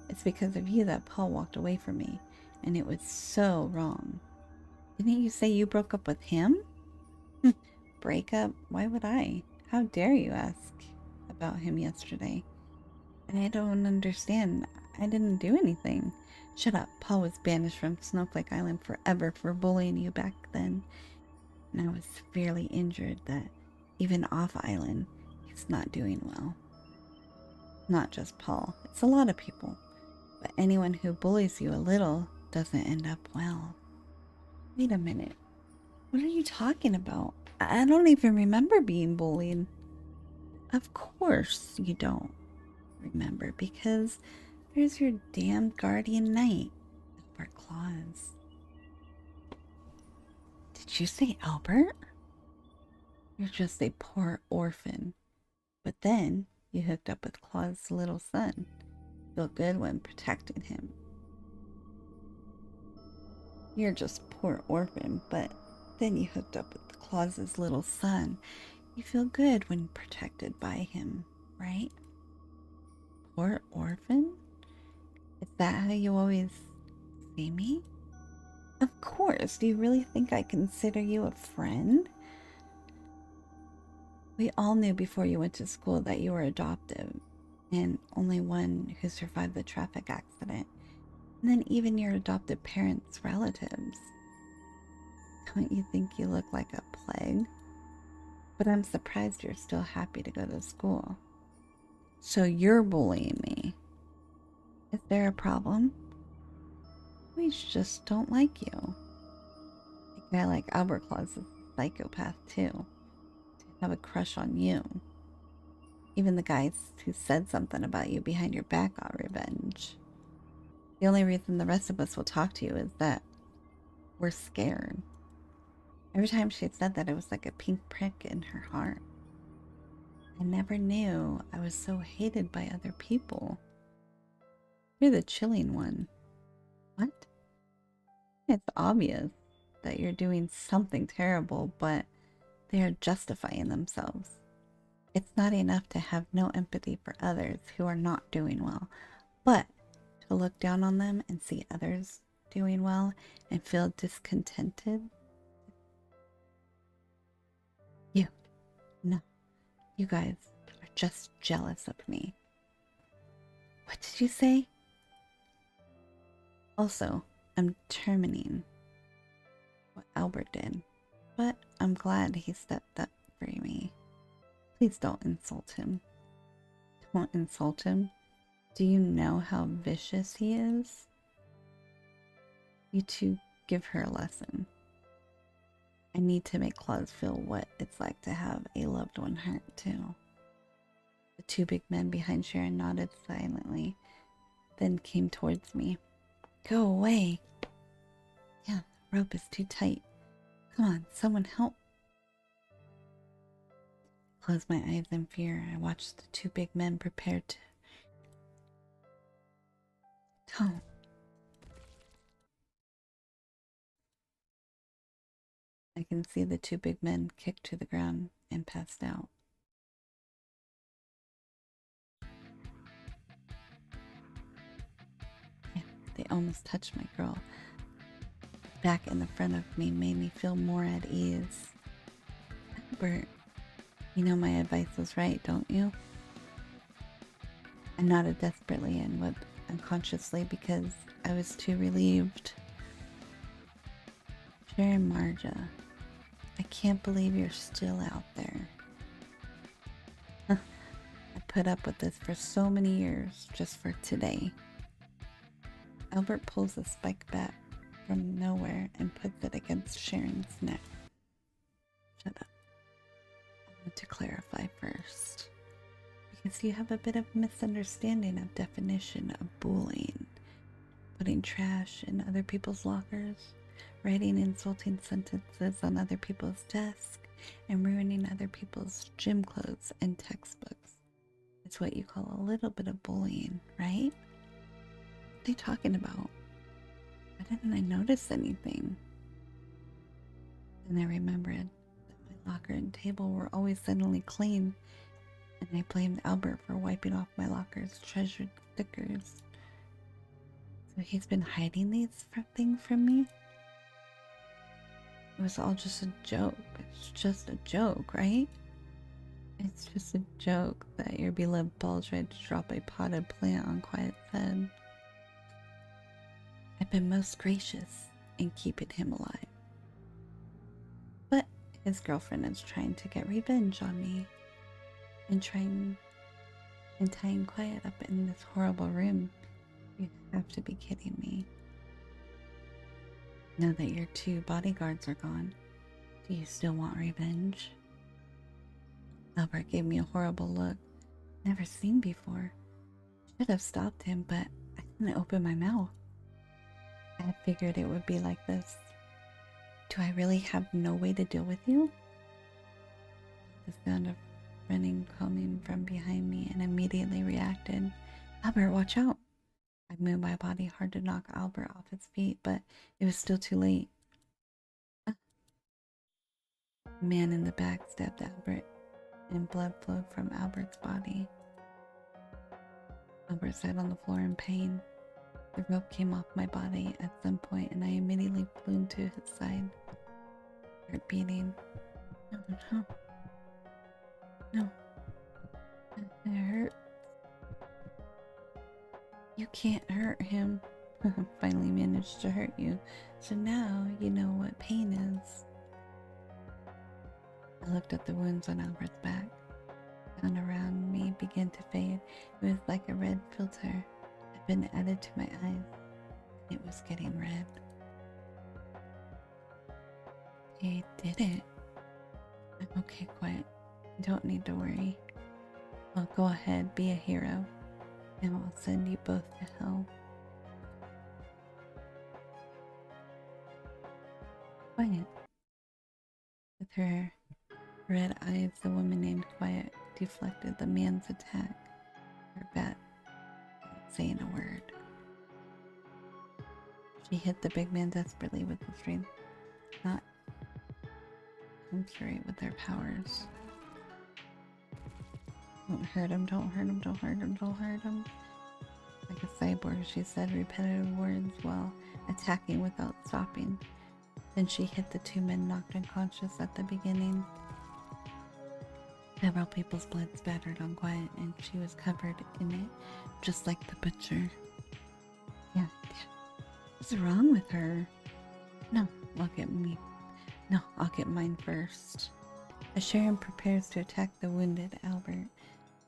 Speaker 1: It's because of you that Paul walked away from me, and it was so wrong. Didn't you say you broke up with him? Break up? Why would I? How dare you ask about him yesterday? I don't understand. I didn't do anything. Shut up. Paul was banished from Snowflake Island forever for bullying you back then. And I was severely injured that even off island, he's not doing well. Not just Paul. It's a lot of people. But anyone who bullies you a little doesn't end up well. Wait a minute. What are you talking about? I don't even remember being bullied. Of course you don't remember, because there's your damned guardian knight, Albert Claus. Did you say Albert? You're just a poor orphan. But then you hooked up with Claus' little son. Feel good when protecting him. You're just poor orphan, but then you hooked up with Claus' little son. You feel good when protected by him, right? Poor orphan? Is that how you always see me? Of course. Do you really think I consider you a friend? We all knew before you went to school that you were adoptive, and only one who survived the traffic accident. And then even your adopted parents' relatives. Don't you think you look like a plague? But I'm surprised you're still happy to go to school. So you're bullying me. Is there a problem? We just don't like you. A guy like Albert Claus is a psychopath too. To have a crush on you. Even the guys who said something about you behind your back got revenge. The only reason the rest of us will talk to you is that we're scared. Every time she said that, it was like a pink prick in her heart. I never knew I was so hated by other people. You're the chilling one. What? It's obvious that you're doing something terrible, but they are justifying themselves. It's not enough to have no empathy for others who are not doing well, but to look down on them and see others doing well and feel discontented. You guys are just jealous of me. What did you say? Also, I'm determining what Albert did, but I'm glad he stepped up for me. Please don't insult him. Don't insult him. Do you know how vicious he is? You two give her a lesson. I need to make Claus feel what it's like to have a loved one hurt too. The two big men behind Sharon nodded silently, then came towards me. Go away. Yeah, the rope is too tight. Come on, someone help. I closed my eyes in fear. I watched the two big men prepare to... Don't. I can see the two big men kicked to the ground and passed out. They almost touched my girl. Back in the front of me made me feel more at ease. Albert, you know my advice was right, don't you? I nodded desperately and wept unconsciously because I was too relieved. Sharon Marja, I can't believe you're still out there. I put up with this for so many years just for today. Albert pulls a spike bat from nowhere and puts it against Sharon's neck. Shut up. I want to clarify first. Because you have a bit of misunderstanding of definition of bullying. Putting trash in other people's lockers, writing insulting sentences on other people's desks, and ruining other people's gym clothes and textbooks. It's what you call a little bit of bullying, right? What are you talking about? Why didn't I notice anything? Then I remembered that my locker and table were always suddenly clean, and I blamed Albert for wiping off my locker's treasured stickers. So he's been hiding these things from me? It was all just a joke. It's just a joke, right? It's just a joke that your beloved Paul tried to drop a potted plant on Quiet's head. I've been most gracious in keeping him alive. But his girlfriend is trying to get revenge on me and tying Quiet up in this horrible room. You have to be kidding me. Now that your two bodyguards are gone, do you still want revenge? Albert gave me a horrible look, never seen before. Should have stopped him, but I didn't open my mouth. I had figured it would be like this. Do I really have no way to deal with you? The sound of running coming from behind me and immediately reacted. Albert, watch out! I moved my body hard to knock Albert off his feet, but it was still too late. The man in the back stabbed Albert, and blood flowed from Albert's body. Albert sat on the floor in pain. The rope came off my body at some point, and I immediately flew to his side. Heart beating. No. It hurts. You can't hurt him. Finally managed to hurt you, so now you know what pain is. I looked at the wounds on Albert's back. The sound around me began to fade. It was like a red filter had been added to my eyes. It was getting red. He did it. I'm okay, Quiet. You don't need to worry. Well, go ahead, be a hero, and I'll send you both to hell. Quiet. With her red eyes, the woman named Quiet deflected the man's attack. Her bat, without saying a word. She hit the big man desperately with the strength, not commensurate with their powers. Don't hurt him, don't hurt him, don't hurt him, don't hurt him. Like a cyborg, she said repetitive words while attacking without stopping. Then she hit the two men knocked unconscious at the beginning. Several people's blood spattered on Quiet, and she was covered in it, just like the butcher. Yeah. What's wrong with her? No, I'll get me. No, I'll get mine first. As Sharon prepares to attack the wounded Albert,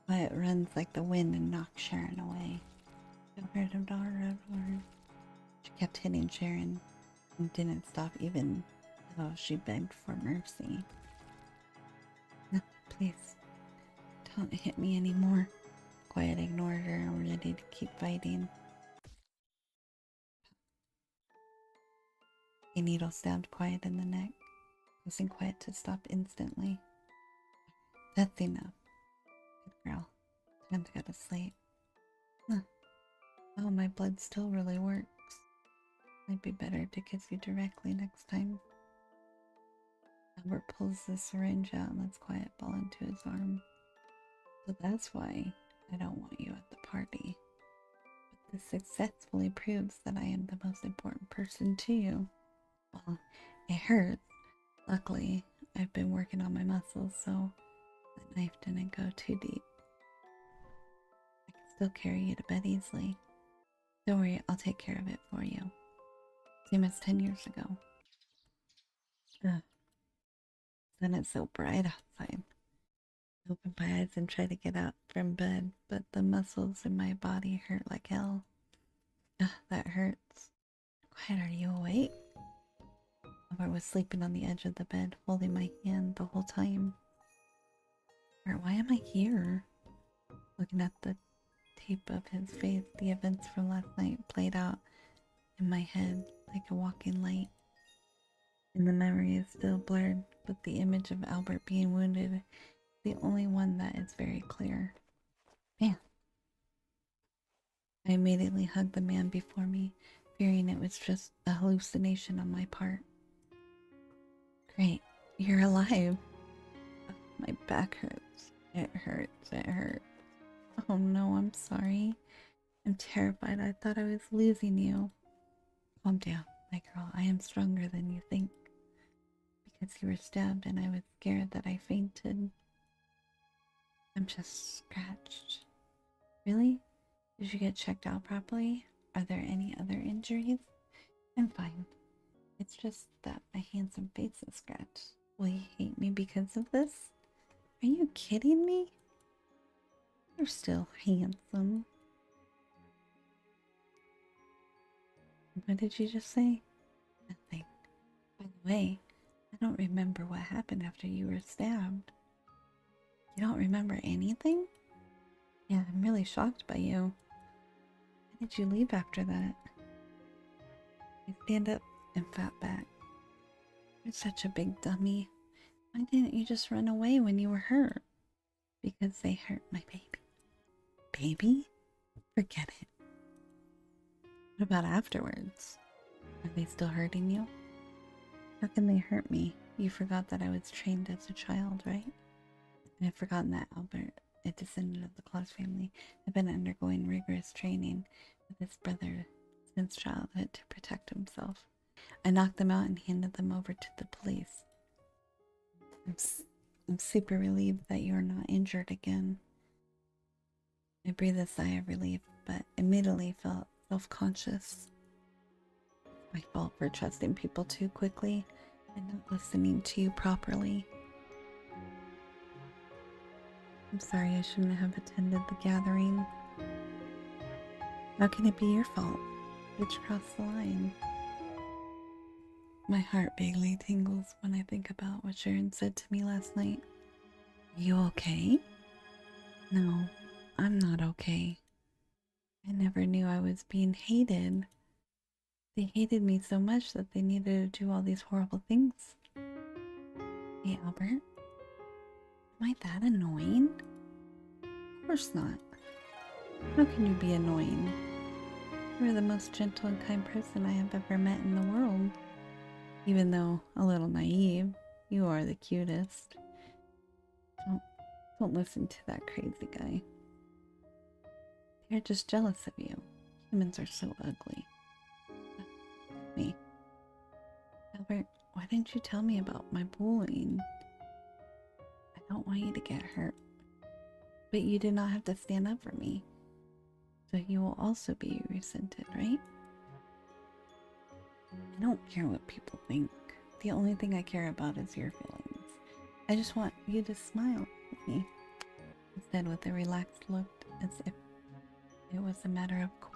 Speaker 1: Quiet runs like the wind and knocks Sharon away. She kept hitting Sharon and didn't stop even though she begged for mercy. No, please, don't hit me anymore. Quiet ignored her, ready to keep fighting. A needle stabbed Quiet in the neck, causing Quiet to stop instantly. That's enough. Good girl. Time to go to sleep. Huh. Oh, my blood still really works. Might be better to kiss you directly next time. Albert pulls the syringe out and lets Quiet fall into his arm. So that's why I don't want you at the party. But this successfully proves that I am the most important person to you. Well, it hurts. Luckily, I've been working on my muscles, so the knife didn't go too deep. I can still carry you to bed easily. Don't worry, I'll take care of it for you. Same as 10 years ago. Ugh. Then it's so bright outside. I open my eyes and try to get out from bed, but the muscles in my body hurt like hell. Ugh, that hurts. Quiet, are you awake? Albert was sleeping on the edge of the bed, holding my hand the whole time. Why am I here? Looking at the tape of his face, the events from last night played out in my head like a walking light. And the memory is still blurred, but the image of Albert being wounded is the only one that is very clear. Man. I immediately hugged the man before me, fearing it was just a hallucination on my part. Great, you're alive. My back hurts. It hurts. It hurts. Oh no, I'm sorry. I'm terrified. I thought I was losing you. Calm down, my girl. I am stronger than you think. Because you were stabbed and I was scared that I fainted. I'm just scratched. Really? Did you get checked out properly? Are there any other injuries? I'm fine. It's just that my handsome face is scratched. Will you hate me because of this? Are you kidding me? You're still handsome. What did you just say? Nothing. By the way, I don't remember what happened after you were stabbed. You don't remember anything? Yeah, I'm really shocked by you. Why did you leave after that? I stand up and fat back. You're such a big dummy. Why didn't you just run away when you were hurt? Because they hurt my baby. Baby? Forget it. What about afterwards? Are they still hurting you? How can they hurt me? You forgot that I was trained as a child, right? I had forgotten that Albert, a descendant of the Claus family, had been undergoing rigorous training with his brother since childhood to protect himself. I knocked them out and handed them over to the police. I'm super relieved that you're not injured again. I breathed a sigh of relief, but immediately felt self-conscious. My fault for trusting people too quickly and not listening to you properly. I'm sorry I shouldn't have attended the gathering. How can it be your fault? Which crossed the line? My heart vaguely tingles when I think about what Sharon said to me last night. Are you okay? No, I'm not okay. I never knew I was being hated. They hated me so much that they needed to do all these horrible things. Hey, Albert? Am I that annoying? Of course not. How can you be annoying? You are the most gentle and kind person I have ever met in the world. Even though a little naive, you are the cutest. Don't listen to that crazy guy. They're just jealous of you. Humans are so ugly. Me. Albert, why didn't you tell me about my bullying? I don't want you to get hurt. But you did not have to stand up for me. So you will also be resented, right? I don't care what people think. The only thing I care about is your feelings. I just want you to smile at me. He said with a relaxed look, as if it was a matter of course.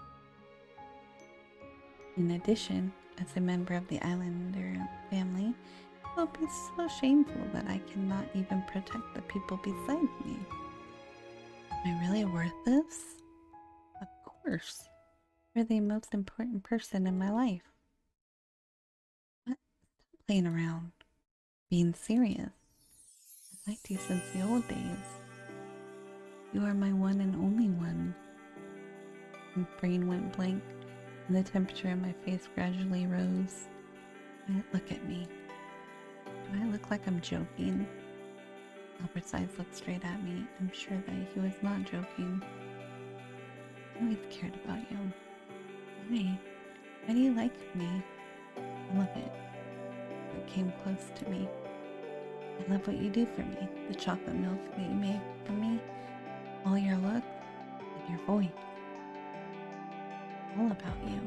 Speaker 1: In addition, as a member of the Islander family, it will be so shameful that I cannot even protect the people beside me. Am I really worth this? Of course. You're the most important person in my life. What? Stop playing around. Being serious. I've liked you since the old days. You are my one and only one. My brain went blank, and the temperature in my face gradually rose. Look at me. Do I look like I'm joking? Albert's eyes looked straight at me. I'm sure that he was not joking. I always cared about you. Why? Why do you like me? I love it. It came close to me. I love what you do for me. The chocolate milk that you made for me. All your looks and your voice. All about you.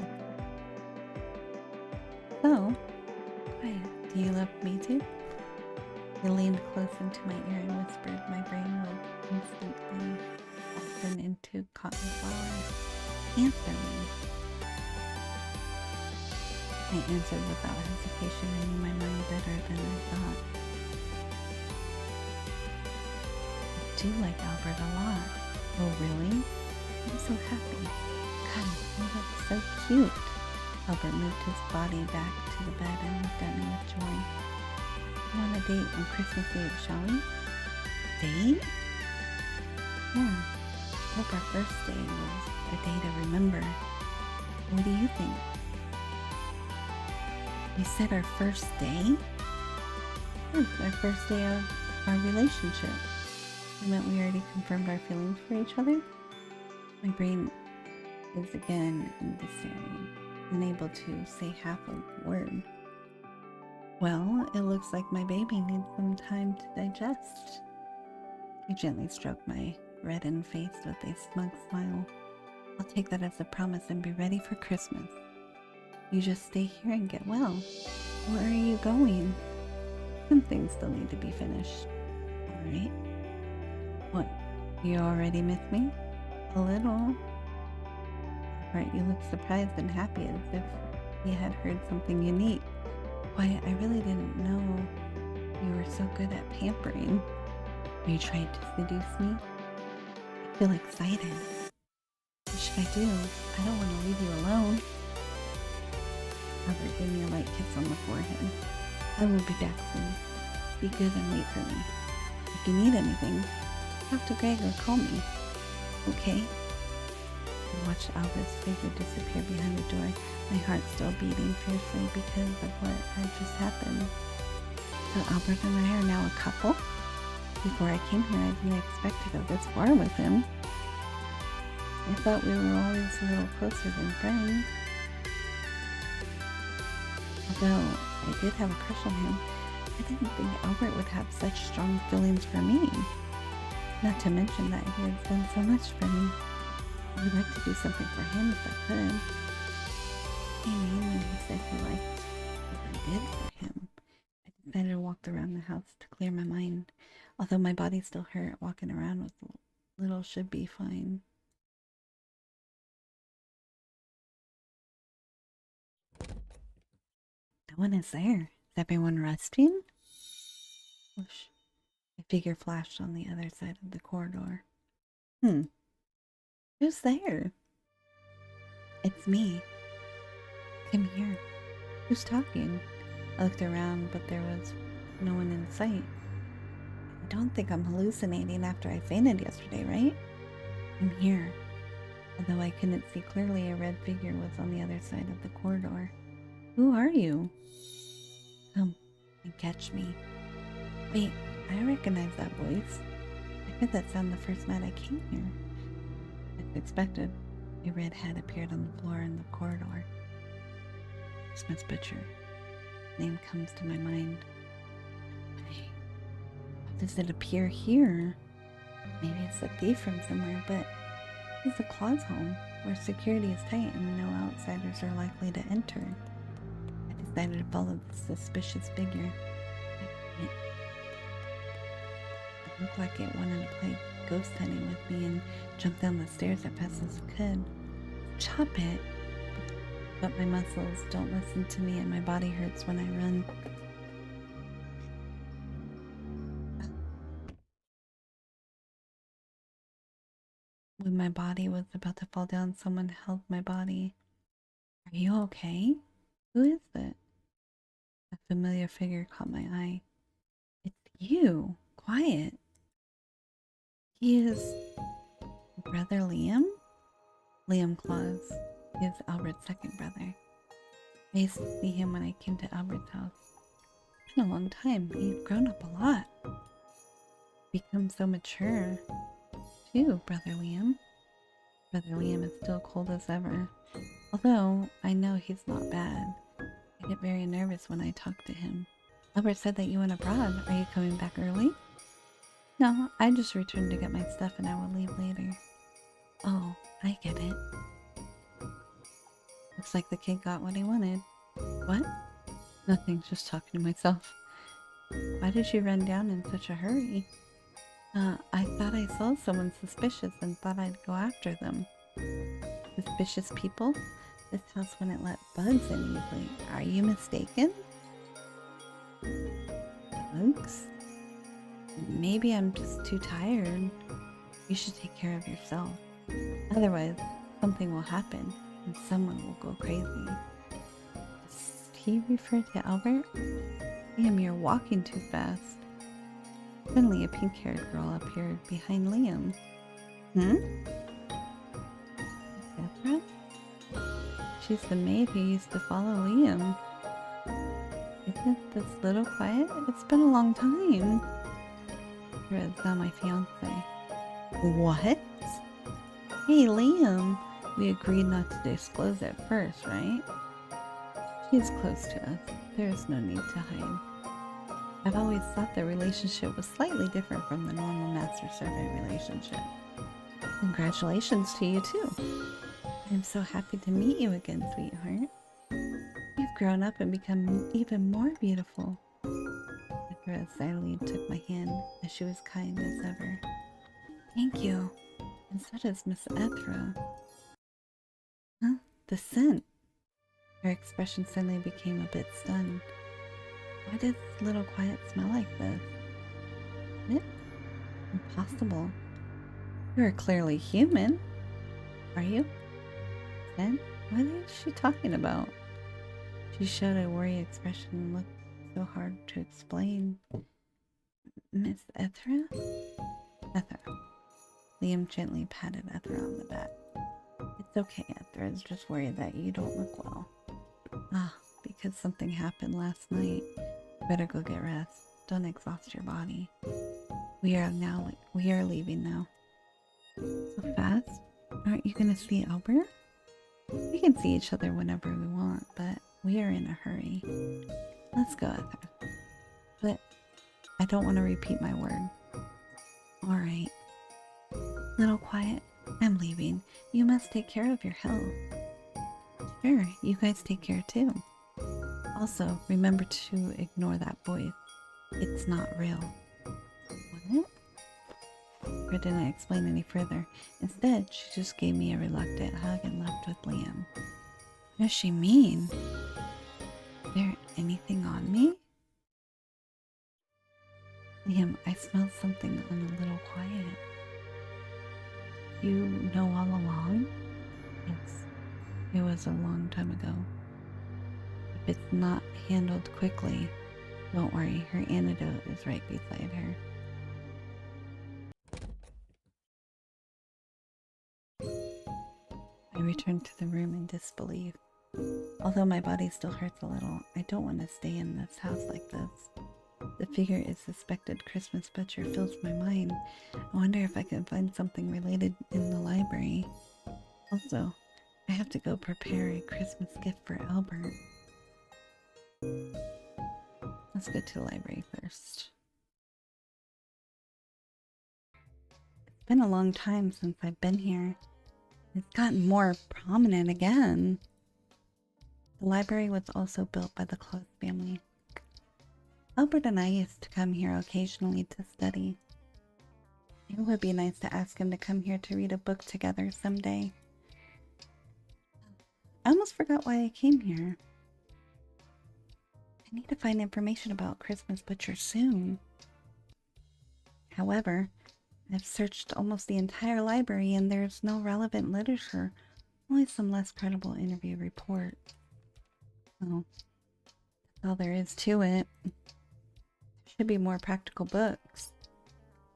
Speaker 1: So, quiet. Do you love me too? He leaned close into my ear and whispered. My brain would instantly soften into cotton flower. Answer me. I answered without hesitation, and in my mind better than I thought. I do like Albert a lot. Oh really? I'm so happy. God, you look so cute. Albert moved his body back to the bed and looked at me with joy. You want a date on Christmas Eve, shall we? Date? Yeah. I hope our first date was a day to remember. What do you think? You said our first day? Our first day of our relationship. It meant we already confirmed our feelings for each other. My brain is again indiscerning, unable to say half a word. Well, it looks like my baby needs some time to digest. He gently stroked my reddened face with a smug smile. I'll take that as a promise and be ready for Christmas. You just stay here and get well. Where are you going? Some things still need to be finished. Alright. What? You already miss me? A little. Right, you look surprised and happy as if you had heard something unique. Why, I really didn't know you were so good at pampering. Are you trying to seduce me? I feel excited. What should I do? I don't want to leave you alone. Albert gave me a light kiss on the forehead. I will be back soon. Be good and wait for me. If you need anything, talk to Greg or call me. Okay? I watched Albert's figure disappear behind the door, my heart still beating fiercely because of what had just happened. So Albert and I are now a couple? Before I came here, I didn't expect to go this far with him. I thought we were always a little closer than friends. Although I did have a crush on him, I didn't think Albert would have such strong feelings for me. Not to mention that he has done so much for me. I would like to do something for him if I could. He mean when he said he liked what I did for him. I decided to walk around the house to clear my mind. Although my body still hurt, walking around with little should be fine. No one is there. Is everyone resting? Whoosh. A figure flashed on the other side of the corridor. Who's there? It's me. Come here. Who's talking? I looked around, but there was no one in sight. I don't think I'm hallucinating after I fainted yesterday, right? I'm here. Although I couldn't see clearly, a red figure was on the other side of the corridor. Who are you? Come and catch me. Wait, I recognize that voice. I heard that sound the first night I came here. As expected, a red head appeared on the floor in the corridor. Christmas Butcher. Name comes to my mind. I does it appear here? Maybe it's a thief from somewhere, but it's a Claus home where security is tight and no outsiders are likely to enter. I decided to follow the suspicious figure. It looked like it wanted to play ghost hunting with me and jump down the stairs as fast as it could. Chop it! But my muscles don't listen to me and my body hurts when I run. When my body was about to fall down, someone held my body. Are you okay? Who is it? A familiar figure caught my eye. It's you! Quiet! He is Brother Liam? Liam Claus. He is Albert's second brother. I used to see him when I came to Albert's house. It's been a long time. He's grown up a lot. Become so mature. Too, Brother Liam. Brother Liam is still cold as ever. Although, I know he's not bad. I get very nervous when I talk to him. Albert said that you went abroad. Are you coming back early? No, I just returned to get my stuff and I will leave later. Oh, I get it. Looks like the kid got what he wanted. What? Nothing, just talking to myself. Why did you run down in such a hurry? I thought I saw someone suspicious and thought I'd go after them. Suspicious people? This house wouldn't let bugs in easily. Are you mistaken? Bugs? Maybe I'm just too tired. You should take care of yourself. Otherwise, something will happen and someone will go crazy. Does he refer to Albert? Liam, you're walking too fast. Suddenly a pink-haired girl appeared behind Liam. Deborah? She's the maid who used to follow Liam. Isn't this little quiet? It's been a long time. Deborah is now my fiance. What? Hey, Liam. We agreed not to disclose at first, right? She's close to us. There is no need to hide. I've always thought the relationship was slightly different from the normal master-servant relationship. Congratulations to you too. I'm so happy to meet you again, sweetheart. You've grown up and become even more beautiful. Deborah silently took my hand as she was kind as ever. Thank you. And so does Miss Ethra. Huh? The scent. Her expression suddenly became a bit stunned. Why does Little Quiet smell like this? What? Impossible. You are clearly human. Are you? Then? What is she talking about? She showed a worried expression and looked so hard to explain. Miss Ethra? Ethra. Liam gently patted Ethra on the back. It's okay, Ethra is just worried that you don't look well. Ah, because something happened last night. You better go get rest. Don't exhaust your body. We are leaving now. So fast? Aren't you gonna see Albert? We can see each other whenever we want, but we are in a hurry. Let's go, Ethra. But I don't want to repeat my word. Alright. Little Quiet, I'm leaving. You must take care of your health. Sure, you guys take care too. Also, remember to ignore that voice. It's not real. What? Her didn't explain any further. Instead, she just gave me a reluctant hug and left with Liam. What does she mean? Is there anything on me? Liam, I smelled something on a Little Quiet. You know all along? Yes, it was a long time ago. If it's not handled quickly, don't worry, her antidote is right beside her. I returned to the room in disbelief. Although my body still hurts a little, I don't want to stay in this house like this. The figure is suspected Christmas butcher fills my mind. I wonder if I can find something related in the library. Also, I have to go prepare a Christmas gift for Albert. Let's go to the library first. been a long time since I've been here. It's gotten more prominent again. The library was also built by the Claus family. Albert and I used to come here occasionally to study. It would be nice to ask him to come here to read a book together someday. I almost forgot why I came here. I need to find information about Christmas Butcher soon. However, I've searched almost the entire library and there's no relevant literature, only some less credible interview reports. Oh, that's all there is to it. There should be more practical books.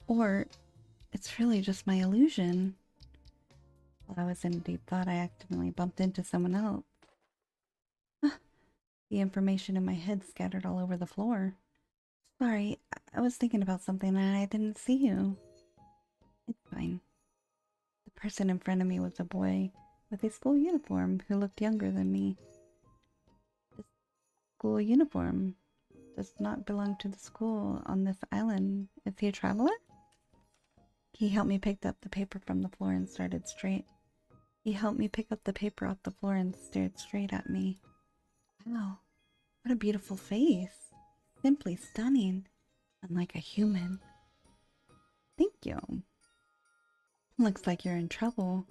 Speaker 1: Or it's really just my illusion. While I was in deep thought, I accidentally bumped into someone else. The information in my head scattered all over the floor. Sorry, I was thinking about something and I didn't see you. It's fine. The person in front of me was a boy with a school uniform who looked younger than me. The school uniform does not belong to the school on this island. Is he a traveler? He helped me pick up the paper from the floor and started straight. He helped me pick up the paper off the floor and stared straight at me. Wow, what a beautiful face. Simply stunning, unlike a human. Thank you. Looks like you're in trouble.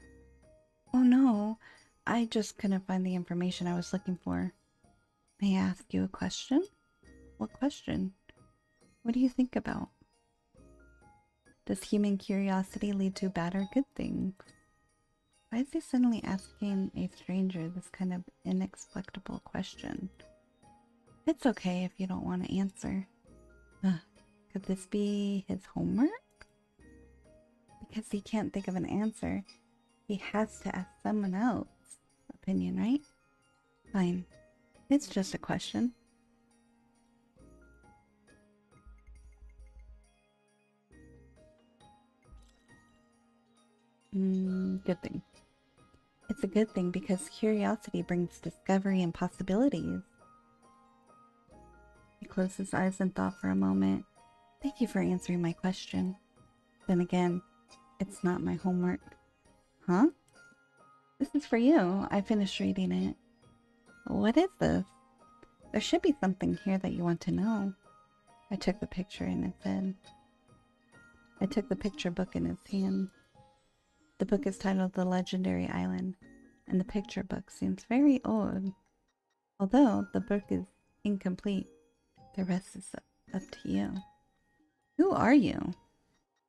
Speaker 1: Oh no, I just couldn't find the information I was looking for. May I ask you a question? What question? What do you think about? Does human curiosity lead to bad or good things? Why is he suddenly asking a stranger this kind of inexplicable question? It's okay if you don't want to answer. Could this be his homework? Because he can't think of an answer, he has to ask someone else's opinion, right? Fine. It's just a question. Good thing. It's a good thing because curiosity brings discovery and possibilities. He closed his eyes and thought for a moment. Thank you for answering my question. Then again, it's not my homework. Huh? This is for you. I finished reading it. What is this? There should be something here that you want to know. I took the picture and it said. I took the picture book in his hand. The book is titled The Legendary Island, and the picture book seems very old. Although the book is incomplete, the rest is up to you. Who are you?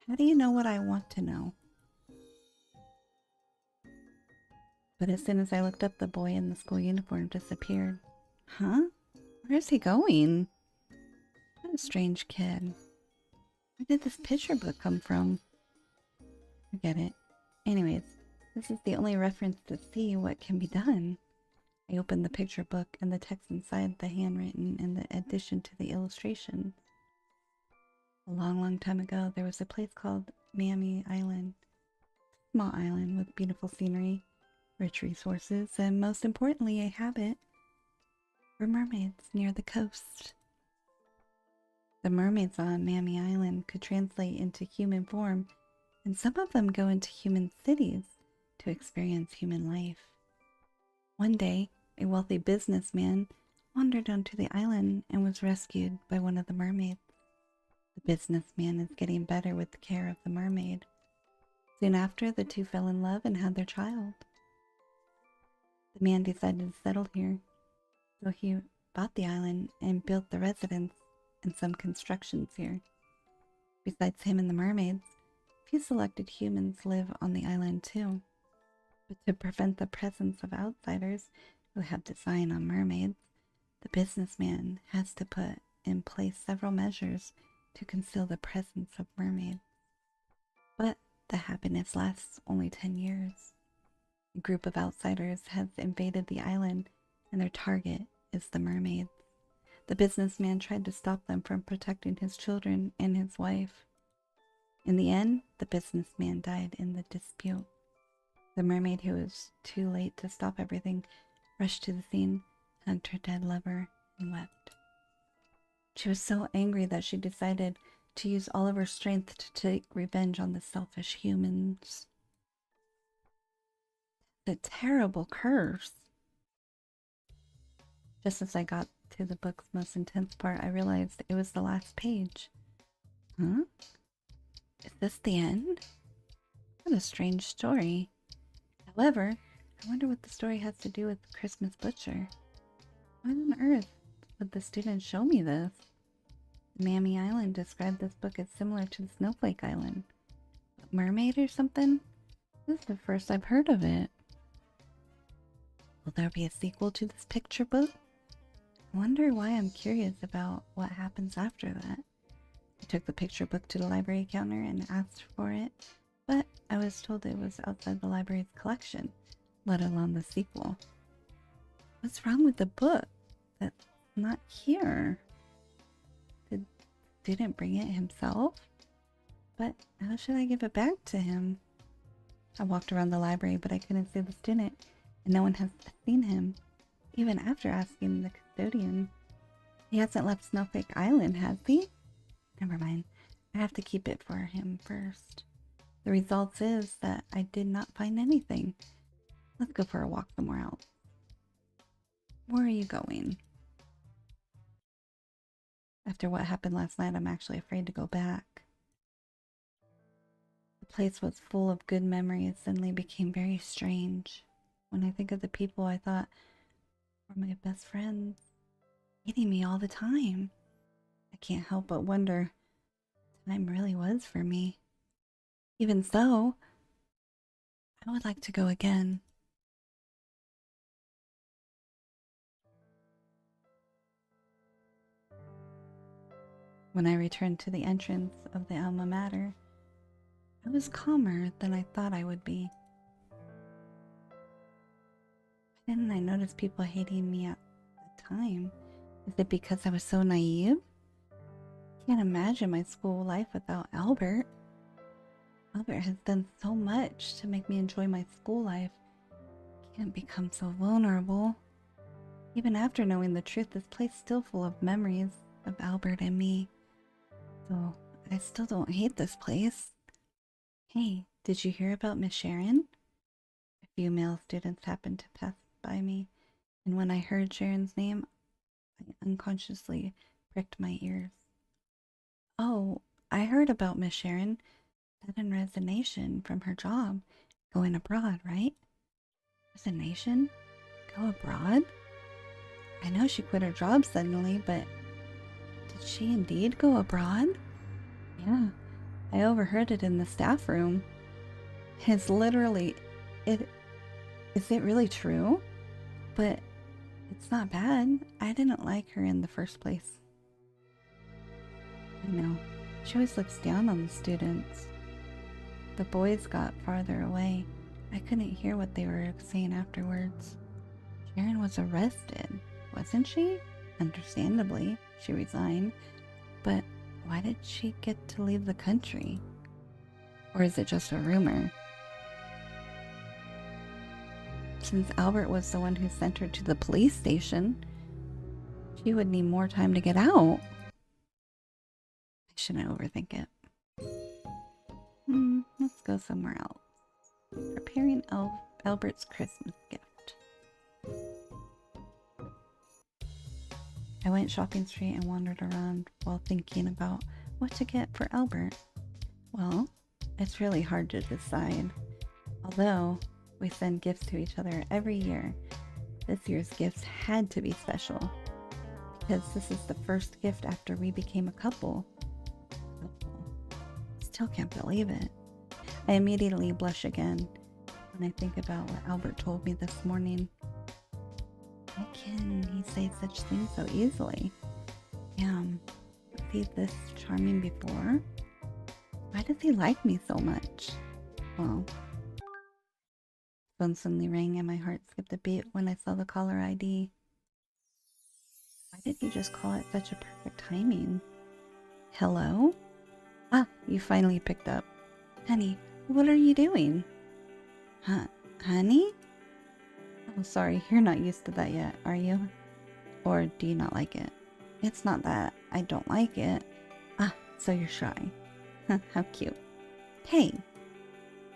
Speaker 1: How do you know what I want to know? But as soon as I looked up, the boy in the school uniform disappeared. Huh? Where is he going? What a strange kid. Where did this picture book come from? Forget it. Anyways, this is the only reference to see what can be done. I opened the picture book and the text inside, the handwritten and the addition to the illustration. A long, long time ago, there was a place called YANDERE Island. Small island with beautiful scenery, rich resources, and most importantly, a habit for mermaids near the coast. The mermaids on YANDERE Island could translate into human form, and some of them go into human cities to experience human life. One day, a wealthy businessman wandered onto the island and was rescued by one of the mermaids. The businessman is getting better with the care of the mermaid. Soon after, the two fell in love and had their child. The man decided to settle here, so he bought the island and built the residence and some constructions here. Besides him and the mermaids, few selected humans live on the island too. But to prevent the presence of outsiders who have design on mermaids, the businessman has to put in place several measures to conceal the presence of mermaids. But the happiness lasts only 10 years. A group of outsiders has invaded the island, and their target is the mermaids. The businessman tried to stop them from protecting his children and his wife. In the end, the businessman died in the dispute. The mermaid, who was too late to stop everything, rushed to the scene, hugged her dead lover, and wept. She was so angry that she decided to use all of her strength to take revenge on the selfish humans. The terrible curse. Just as I got to the book's most intense part, I realized it was the last page. Huh? Is this the end? What a strange story. However, I wonder what the story has to do with the Christmas Butcher. Why on earth would the student show me this? Mammy Island described this book as similar to the Snowflake Island. A mermaid or something? This is the first I've heard of it. Will there be a sequel to this picture book? I wonder why I'm curious about what happens after that. I took the picture book to the library counter and asked for it, but I was told it was outside the library's collection, let alone the sequel. What's wrong with the book that's not here? The student bring it himself? But how should I give it back to him? I walked around the library, but I couldn't see the student, and no one has seen him, even after asking the custodian. He hasn't left Snowflake Island, has he? Never mind. I have to keep it for him first. The result is that I did not find anything. Let's go for a walk somewhere else. Where are you going? After what happened last night, I'm actually afraid to go back. The place was full of good memories, suddenly became very strange. When I think of the people I thought were my best friends, hating me all the time, I can't help but wonder what time really was for me. Even so, I would like to go again. When I returned to the entrance of the alma mater, I was calmer than I thought I would be. Why didn't I notice people hating me at the time? Is it because I was so naive? I can't imagine my school life without Albert. Albert has done so much to make me enjoy my school life. I can't become so vulnerable. Even after knowing the truth, this place is still full of memories of Albert and me. So I still don't hate this place. Hey, did you hear about Miss Sharon? A few male students happened to pass by me, and when I heard Sharon's name, I unconsciously pricked my ears. Oh, I heard about Miss Sharon. Sudden resignation from her job, going abroad, right? Resignation? Go abroad? I know she quit her job suddenly, but did she indeed go abroad? Yeah, I overheard it in the staff room. Is it really true? But it's not bad. I didn't like her in the first place. I know. She always looks down on the students. The boys got farther away. I couldn't hear what they were saying afterwards. Sharon was arrested, wasn't she? Understandably, she resigned. But why did she get to leave the country? Or is it just a rumor? Since Albert was the one who sent her to the police station, she would need more time to get out. I shouldn't overthink it. Let's go somewhere else. Preparing Albert's Christmas gift. I went shopping street and wandered around while thinking about what to get for Albert. Well, it's really hard to decide. Although we send gifts to each other every year, this year's gifts had to be special because this is the first gift after we became a couple. Still can't believe it. I immediately blush again when I think about what Albert told me this morning. Why can he say such things so easily? Damn, was he this charming before? Why does he like me so much? Well, phone suddenly rang and my heart skipped a beat when I saw the caller ID. Why did he just call it such a perfect timing? Hello? Ah, you finally picked up. Honey, what are you doing? Honey? Oh, sorry, you're not used to that yet, are you? Or do you not like it? It's not that I don't like it. Ah, So you're shy. How cute. Hey,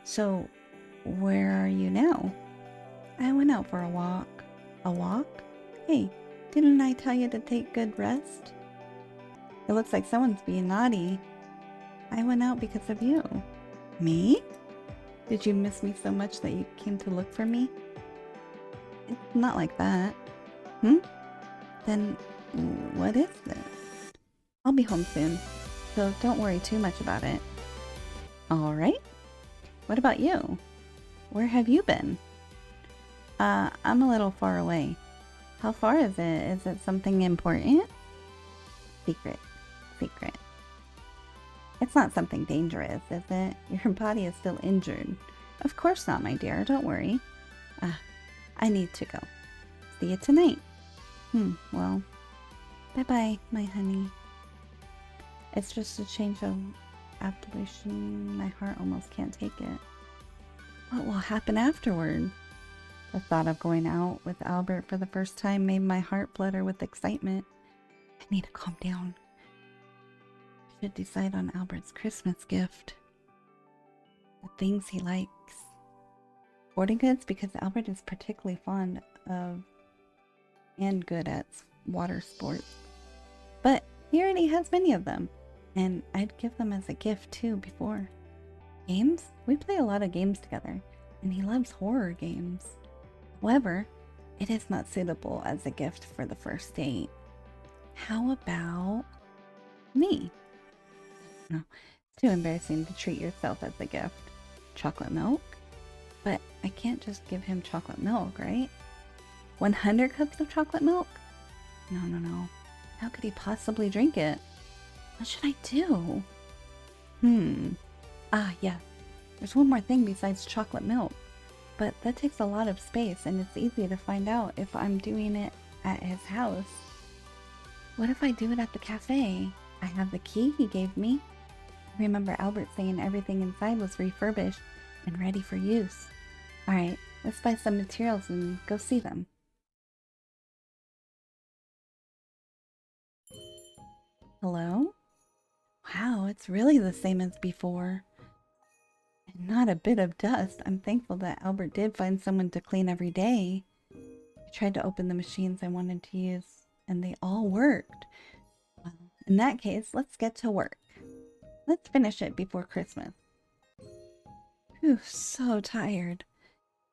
Speaker 1: so where are you now? I went out for a walk. A walk? Hey, didn't I tell you to take good rest? It looks like someone's being naughty. I went out because of you. Me? Did you miss me so much that you came to look for me? It's not like that. Then what is this? I'll be home soon, so don't worry too much about it. Alright. What about you? Where have you been? I'm a little far away. How far is it? Is it something important? Secret. Secret. It's not something dangerous, is it? Your body is still injured. Of course not, my dear. Don't worry. I need to go. See you tonight. Well, bye-bye, my honey. It's just a change of appellation. My heart almost can't take it. What will happen afterward? The thought of going out with Albert for the first time made my heart flutter with excitement. I need to calm down. I should decide on Albert's Christmas gift. The things he likes. Sporting goods, because Albert is particularly fond of and good at water sports. But he already has many of them, and I'd give them as a gift too before. Games? We play a lot of games together, and he loves horror games. However, it is not suitable as a gift for the first date. How about me? No, it's too embarrassing to treat yourself as a gift. Chocolate milk? But I can't just give him chocolate milk, right? 100 cups of chocolate milk? No. How could he possibly drink it? What should I do? Yeah. There's one more thing besides chocolate milk. But that takes a lot of space, and it's easy to find out if I'm doing it at his house. What if I do it at the cafe? I have the key he gave me. I remember Albert saying everything inside was refurbished and ready for use. Alright, let's buy some materials and go see them. Hello? Wow, it's really the same as before. And not a bit of dust. I'm thankful that Albert did find someone to clean every day. I tried to open the machines I wanted to use, and they all worked. Well, in that case, let's get to work. Let's finish it before Christmas. Whew, so tired.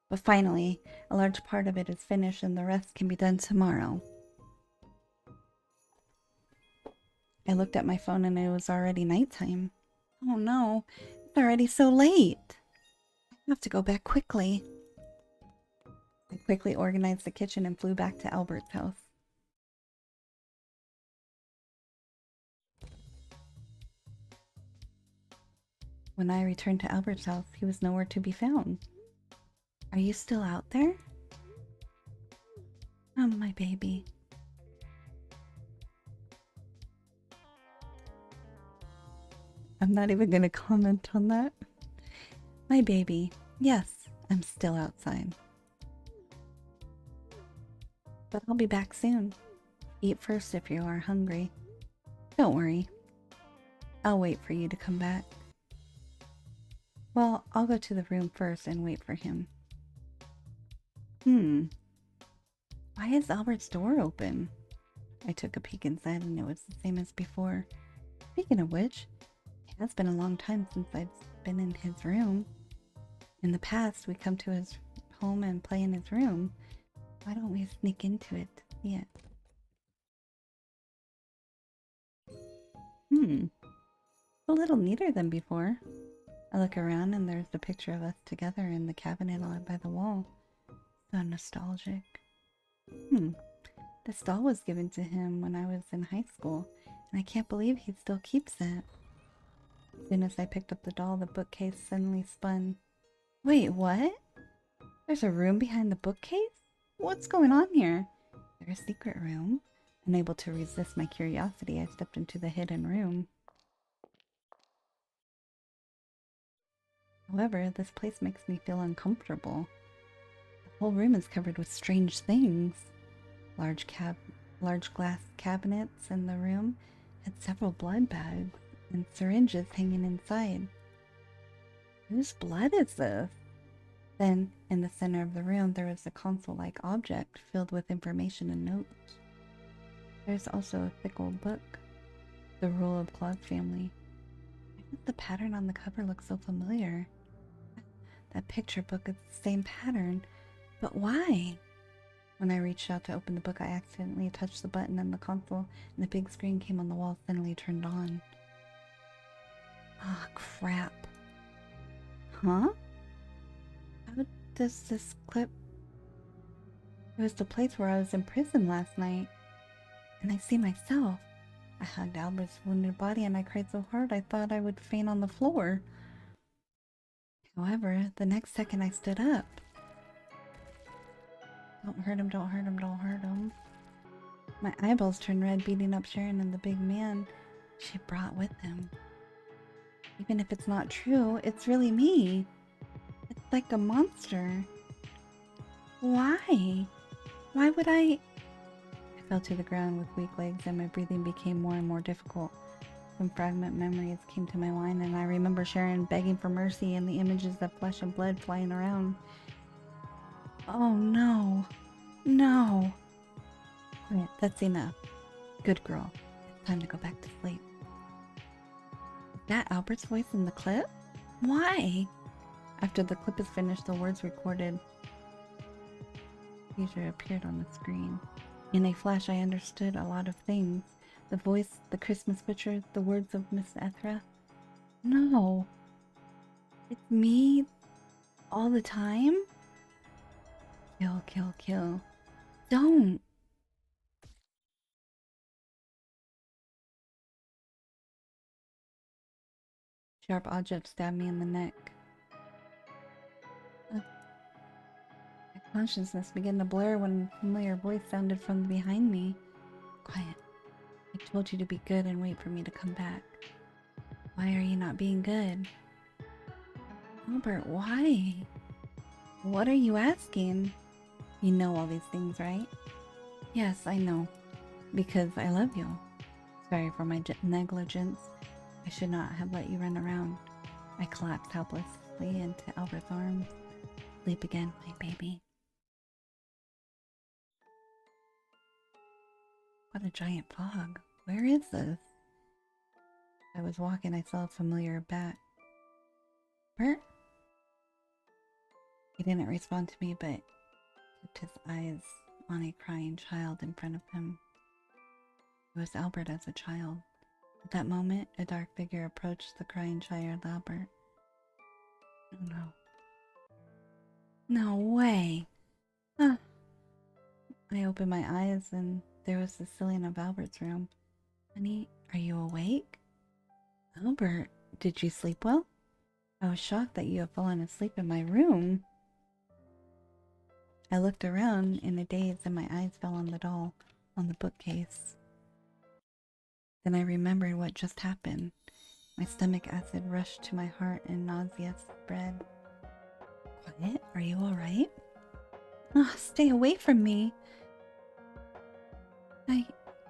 Speaker 1: But finally, a large part of it is finished and the rest can be done tomorrow. I looked at my phone and it was already nighttime. Oh no, it's already so late. I have to go back quickly. I quickly organized the kitchen and flew back to Albert's house. When I returned to Albert's house, he was nowhere to be found. Are you still out there? Oh, my baby. I'm not even going to comment on that. My baby. Yes, I'm still outside. But I'll be back soon. Eat first if you are hungry. Don't worry. I'll wait for you to come back. Well, I'll go to the room first and wait for him. Why is Albert's door open? I took a peek inside and it was the same as before. Speaking of which, it has been a long time since I've been in his room. In the past, we come to his home and play in his room. Why don't we sneak into it to see it? A little neater than before. I look around and there's the picture of us together in the cabinet by the wall. So nostalgic. This doll was given to him when I was in high school, and I can't believe he still keeps it. As soon as I picked up the doll, the bookcase suddenly spun. Wait, what? There's a room behind the bookcase? What's going on here? There's a secret room. Unable to resist my curiosity, I stepped into the hidden room. However, this place makes me feel uncomfortable. The whole room is covered with strange things. Large glass cabinets in the room had several blood bags and syringes hanging inside. Whose blood is this? Then, in the center of the room, there was a console-like object filled with information and notes. There's also a thick old book, The Rule of Claus Family. Why does the pattern on the cover look so familiar? That picture book is the same pattern, but why? When I reached out to open the book, I accidentally touched the button on the console, and the big screen came on the wall suddenly turned on. Ah, crap. Huh? How does this clip... It was the place where I was in prison last night, and I see myself. I hugged Albert's wounded body, and I cried so hard I thought I would faint on the floor. However, the next second I stood up. Don't hurt him, don't hurt him, don't hurt him. My eyeballs turned red, beating up Sharon and the big man she brought with him. Even if it's not true, it's really me. It's like a monster. Why? Why would I fell to the ground with weak legs, and my breathing became more and more difficult. Some fragment memories came to my mind, and I remember Sharon begging for mercy and the images of flesh and blood flying around. Oh no. No. Quiet, that's enough. Good girl. It's time to go back to sleep. Is that Albert's voice in the clip? Why? After the clip is finished, the words recorded Caesar appeared on the screen. In a flash, I understood a lot of things. The voice, the Christmas picture, the words of Miss Ethra. No. It's me all the time? Kill, kill, kill. Don't. Sharp object stabbed me in the neck. My consciousness began to blur when a familiar voice sounded from behind me. Quiet. I told you to be good and wait for me to come back. Why are you not being good? Albert, why? What are you asking? You know all these things, right? Yes, I know. Because I love you. Sorry for my negligence. I should not have let you run around. I collapsed helplessly into Albert's arms. Sleep again, my baby. What a giant fog. Where is this? I was walking, I saw a familiar bat. Bert? He didn't respond to me, but kept his eyes on a crying child in front of him. It was Albert as a child. At that moment, a dark figure approached the crying child Albert. Oh no. No way! Huh. I opened my eyes and there was the ceiling of Albert's room. Honey, are you awake? Albert, did you sleep well? I was shocked that you have fallen asleep in my room. I looked around in a daze and my eyes fell on the doll on the bookcase. Then I remembered what just happened. My stomach acid rushed to my heart and nausea spread. Quiet, are you alright? Oh, stay away from me.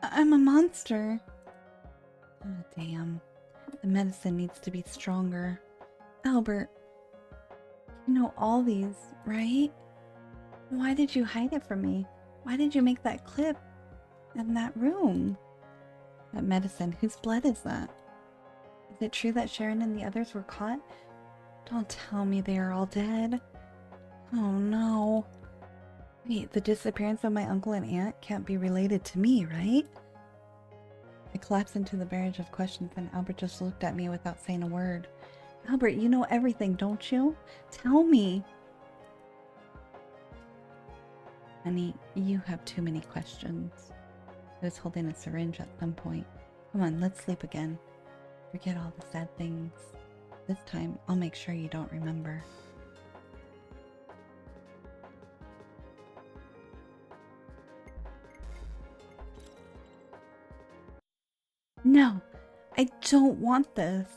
Speaker 1: I'm a monster. Oh, damn. The medicine needs to be stronger. Albert, you know all these, right? Why did you hide it from me? Why did you make that clip in that room? That medicine, whose blood is that? Is it true that Sharon and the others were caught? Don't tell me they are all dead. Oh no. Wait, the disappearance of my uncle and aunt can't be related to me, right? I collapsed into the barrage of questions and Albert just looked at me without saying a word. Albert, you know everything, don't you? Tell me. Honey, you have too many questions. I was holding a syringe at some point. Come on, let's sleep again. Forget all the sad things. This time, I'll make sure you don't remember. No, I don't want this.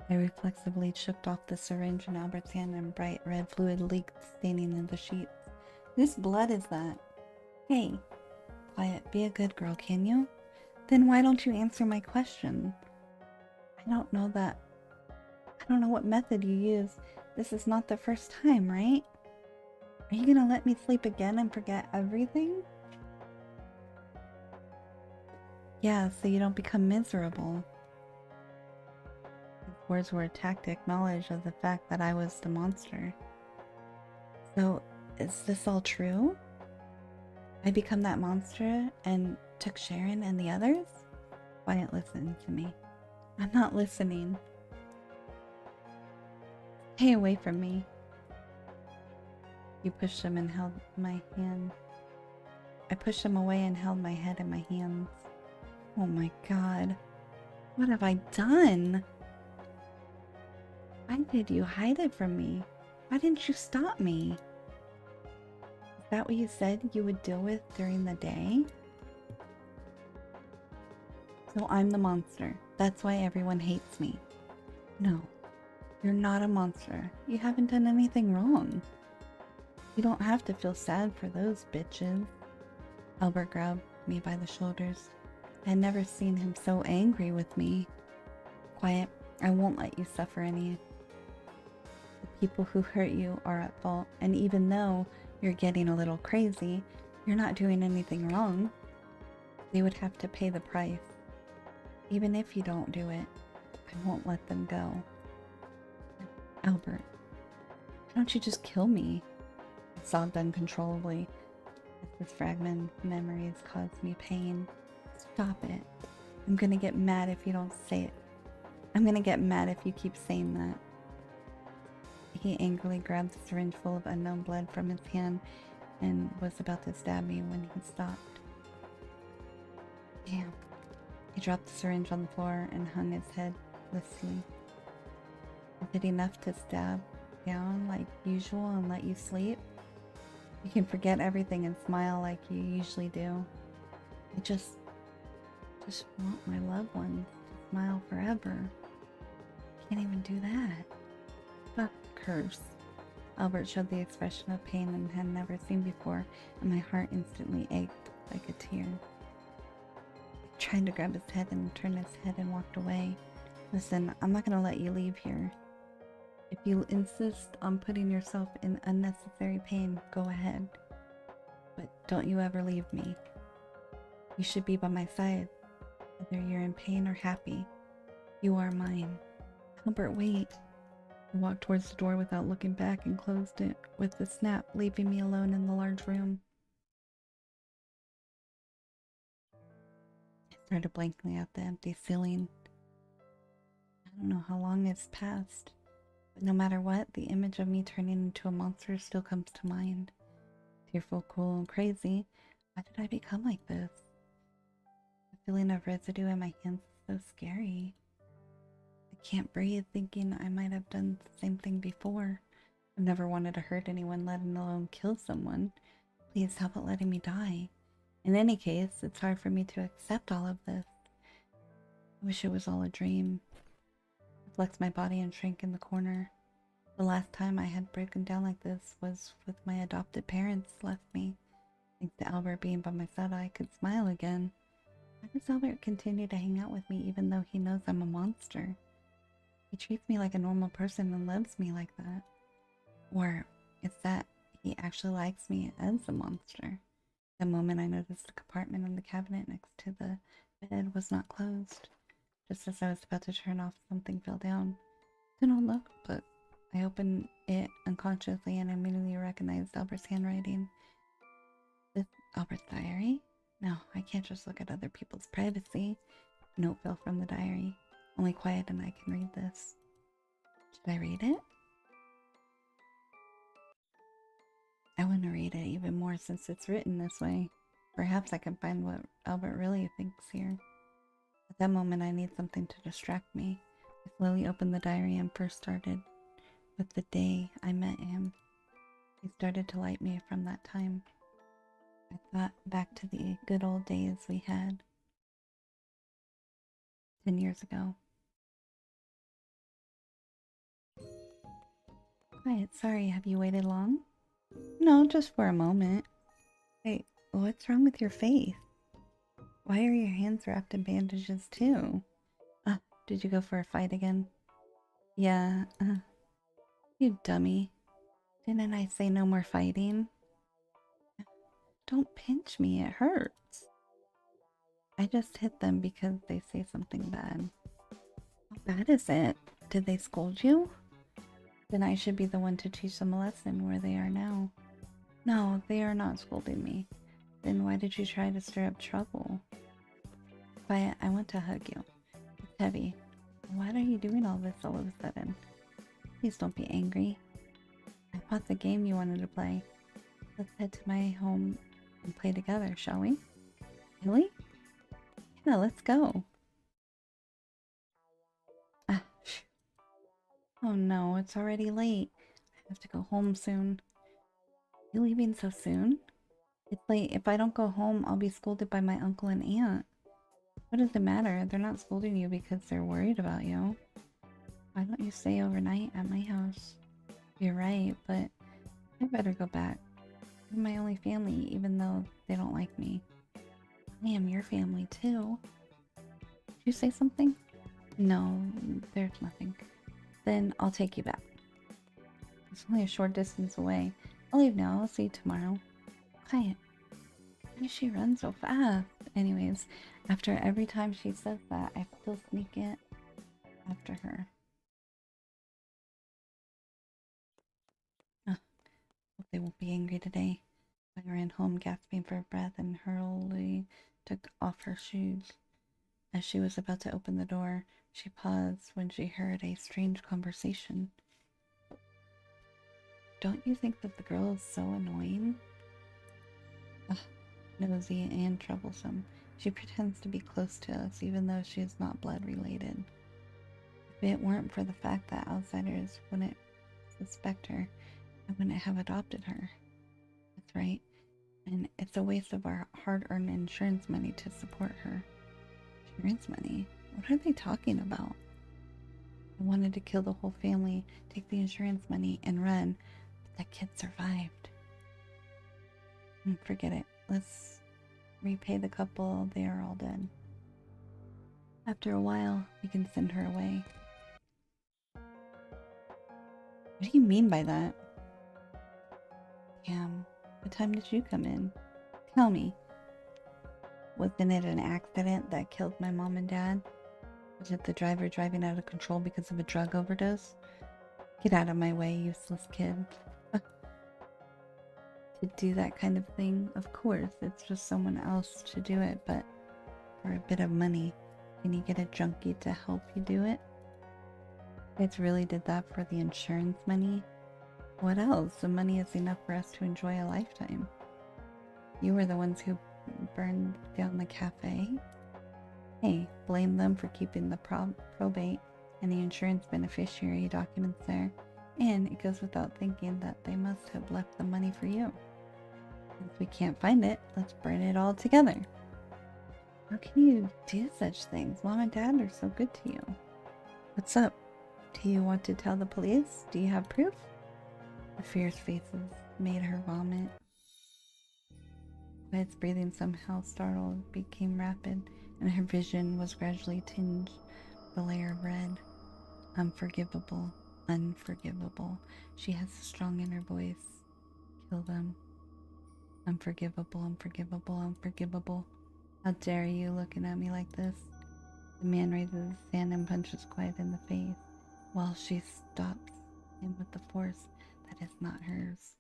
Speaker 1: I reflexively shook off the syringe in Albert's hand and bright red fluid leaked, staining in the sheets. Whose blood is that? Hey, quiet, be a good girl, can you? Then why don't you answer my question? I don't know that. I don't know what method you use. This is not the first time, right? Are you gonna let me sleep again and forget everything? Yeah, so you don't become miserable. His words were a tactic knowledge of the fact that I was the monster. So, is this all true? I become that monster and took Sharon and the others? Quiet, listen to me. I'm not listening. Stay away from me. You pushed him and held my hand. I pushed him away and held my head in my hands. Oh my god. What have I done? Why did you hide it from me? Why didn't you stop me? Is that what you said you would deal with during the day? So I'm the monster. That's why everyone hates me. No, you're not a monster. You haven't done anything wrong. You don't have to feel sad for those bitches. Albert grabbed me by the shoulders. I had never seen him so angry with me. Quiet, I won't let you suffer any. The people who hurt you are at fault, and even though you're getting a little crazy, you're not doing anything wrong. They would have to pay the price. Even if you don't do it, I won't let them go. Albert, why don't you just kill me? I sobbed uncontrollably as this fragment of memories caused me pain. Stop it. I'm gonna get mad if you don't say it. I'm gonna get mad if you keep saying that. He angrily grabbed the syringe full of unknown blood from his hand and was about to stab me when he stopped. Damn. He dropped the syringe on the floor and hung his head listlessly. Is it enough to stab down like usual and let you sleep? You can forget everything and smile like you usually do. I just want my loved ones to smile forever. Can't even do that. Fuck, curse. Albert showed the expression of pain I had never seen before, and my heart instantly ached like a tear. I tried to grab his head and turn his head and walked away. Listen, I'm not gonna let you leave here. If you insist on putting yourself in unnecessary pain, go ahead. But don't you ever leave me. You should be by my side, whether you're in pain or happy. You are mine. Albert, wait. He walked towards the door without looking back and closed it with a snap, leaving me alone in the large room. I stared blankly at the empty ceiling. I don't know how long it's passed, but no matter what, the image of me turning into a monster still comes to mind. Tearful, cool, and crazy. Why did I become like this? The feeling of residue in my hands is so scary. I can't breathe thinking I might have done the same thing before. I've never wanted to hurt anyone, let alone kill someone. Please, how about letting me die? In any case, it's hard for me to accept all of this. I wish it was all a dream. I flexed my body and shrank in the corner. The last time I had broken down like this was with my adopted parents left me. Thanks to Albert being by my side, I could smile again. Why does Albert continue to hang out with me even though he knows I'm a monster? He treats me like a normal person and loves me like that. Or it's that he actually likes me as a monster. The moment I noticed the compartment in the cabinet next to the bed was not closed. Just as I was about to turn off, something fell down. Did not look, but I opened it unconsciously and immediately recognized Albert's handwriting. This Albert's diary? No, I can't just look at other people's privacy. A note fell from the diary. Only Quiet and I can read this. Should I read it? I want to read it even more since it's written this way. Perhaps I can find what Albert really thinks here. At that moment, I need something to distract me. I slowly opened the diary and first started with the day I met him. He started to like me from that time. I thought back to the good old days we had 10 years ago. Quiet, sorry, have you waited long? No, just for a moment. Wait, what's wrong with your face? Why are your hands wrapped in bandages too? Did you go for a fight again? Yeah, you dummy. Didn't I say no more fighting? Don't pinch me, it hurts. I just hit them because they say something bad. How bad is it? Did they scold you? Then I should be the one to teach them a lesson where they are now. No, they are not scolding me. Then why did you try to stir up trouble? Quiet, I want to hug you. It's heavy. Why are you doing all this all of a sudden? Please don't be angry. I bought the game you wanted to play. Let's head to my home and play together, shall we? Really? Yeah, let's go. Ah, oh no, it's already late. I have to go home soon. You leaving so soon? It's late. If I don't go home, I'll be scolded by my uncle and aunt. What does it matter? They're not scolding you because they're worried about you. Why don't you stay overnight at my house? You're right, but I better go back. You're my only family, even though they don't like me. I am your family too. Did you say something? No, there's nothing. Then I'll take you back. It's only a short distance away. I'll leave now. I'll see you tomorrow. Quiet. Why does she run so fast? Anyways, after every time she says that, I still sneak it after her. Ugh, hope they won't be angry today. I ran home gasping for breath and hurriedly took off her shoes. As she was about to open the door, she paused when she heard a strange conversation. Don't you think that the girl is so annoying? Ugh, nosy and troublesome. She pretends to be close to us even though she is not blood related. If it weren't for the fact that outsiders wouldn't suspect her, I wouldn't have adopted her. That's right. And it's a waste of our hard-earned insurance money to support her. Insurance money? What are they talking about? I wanted to kill the whole family, take the insurance money, and run, but that kid survived. Forget it. Let's repay the couple. They are all dead. After a while, we can send her away. What do you mean by that? Cam, what time did you come in? Tell me. Wasn't it an accident that killed my mom and dad? Was it the driver driving out of control because of a drug overdose? Get out of my way, useless kid. To do that kind of thing, of course, it's just someone else to do it, but for a bit of money, can you get a junkie to help you do it? Guys really did that for the insurance money? What else? The money is enough for us to enjoy a lifetime. You were the ones who burned down the cafe? Hey, blame them for keeping the probate and the insurance beneficiary documents there. And it goes without thinking that they must have left the money for you. Since we can't find it, let's burn it all together. How can you do such things? Mom and Dad are so good to you. What's up? Do you want to tell the police? Do you have proof? The fierce faces made her vomit. Quiet's breathing, somehow startled, became rapid, and her vision was gradually tinged with a layer of red. Unforgivable, unforgivable. She has a strong inner voice. Kill them. Unforgivable, unforgivable, unforgivable. How dare you looking at me like this? The man raises his hand and punches Quiet in the face, while she stops him with the force that is not hers.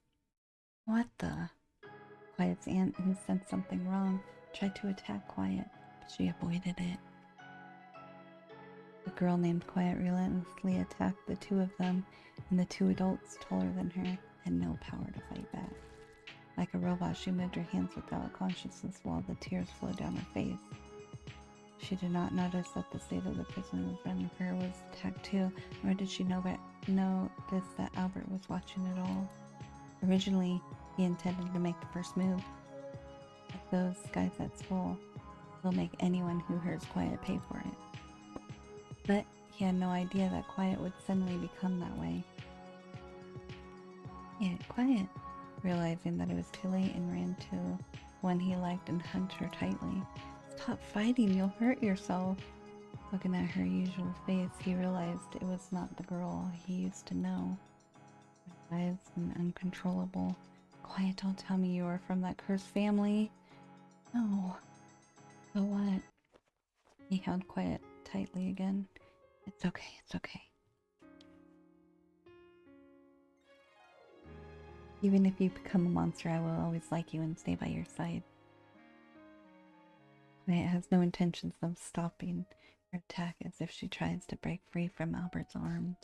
Speaker 1: What the? Quiet's aunt, who sensed something wrong, tried to attack Quiet, but she avoided it. The girl named Quiet relentlessly attacked the two of them, and the two adults taller than her had no power to fight back. Like a robot, she moved her hands without consciousness while the tears flowed down her face. She did not notice that the state of the person in front of her was attacked too, nor did she notice that Albert was watching it all. Originally, he intended to make the first move. Like those guys at school, he'll make anyone who hurts Quiet pay for it. But he had no idea that Quiet would suddenly become that way. Yeah, Quiet, realizing that it was too late, and ran to one he liked and hugged her tightly. Stop fighting, you'll hurt yourself. Looking at her usual face, he realized it was not the girl he used to know. Eyes and uncontrollable. Quiet, don't tell me you are from that cursed family. No. So what? He held Quiet tightly again. It's okay, it's okay. Even if you become a monster, I will always like you and stay by your side. Quiet has no intentions of stopping her attack as if she tries to break free from Albert's arms.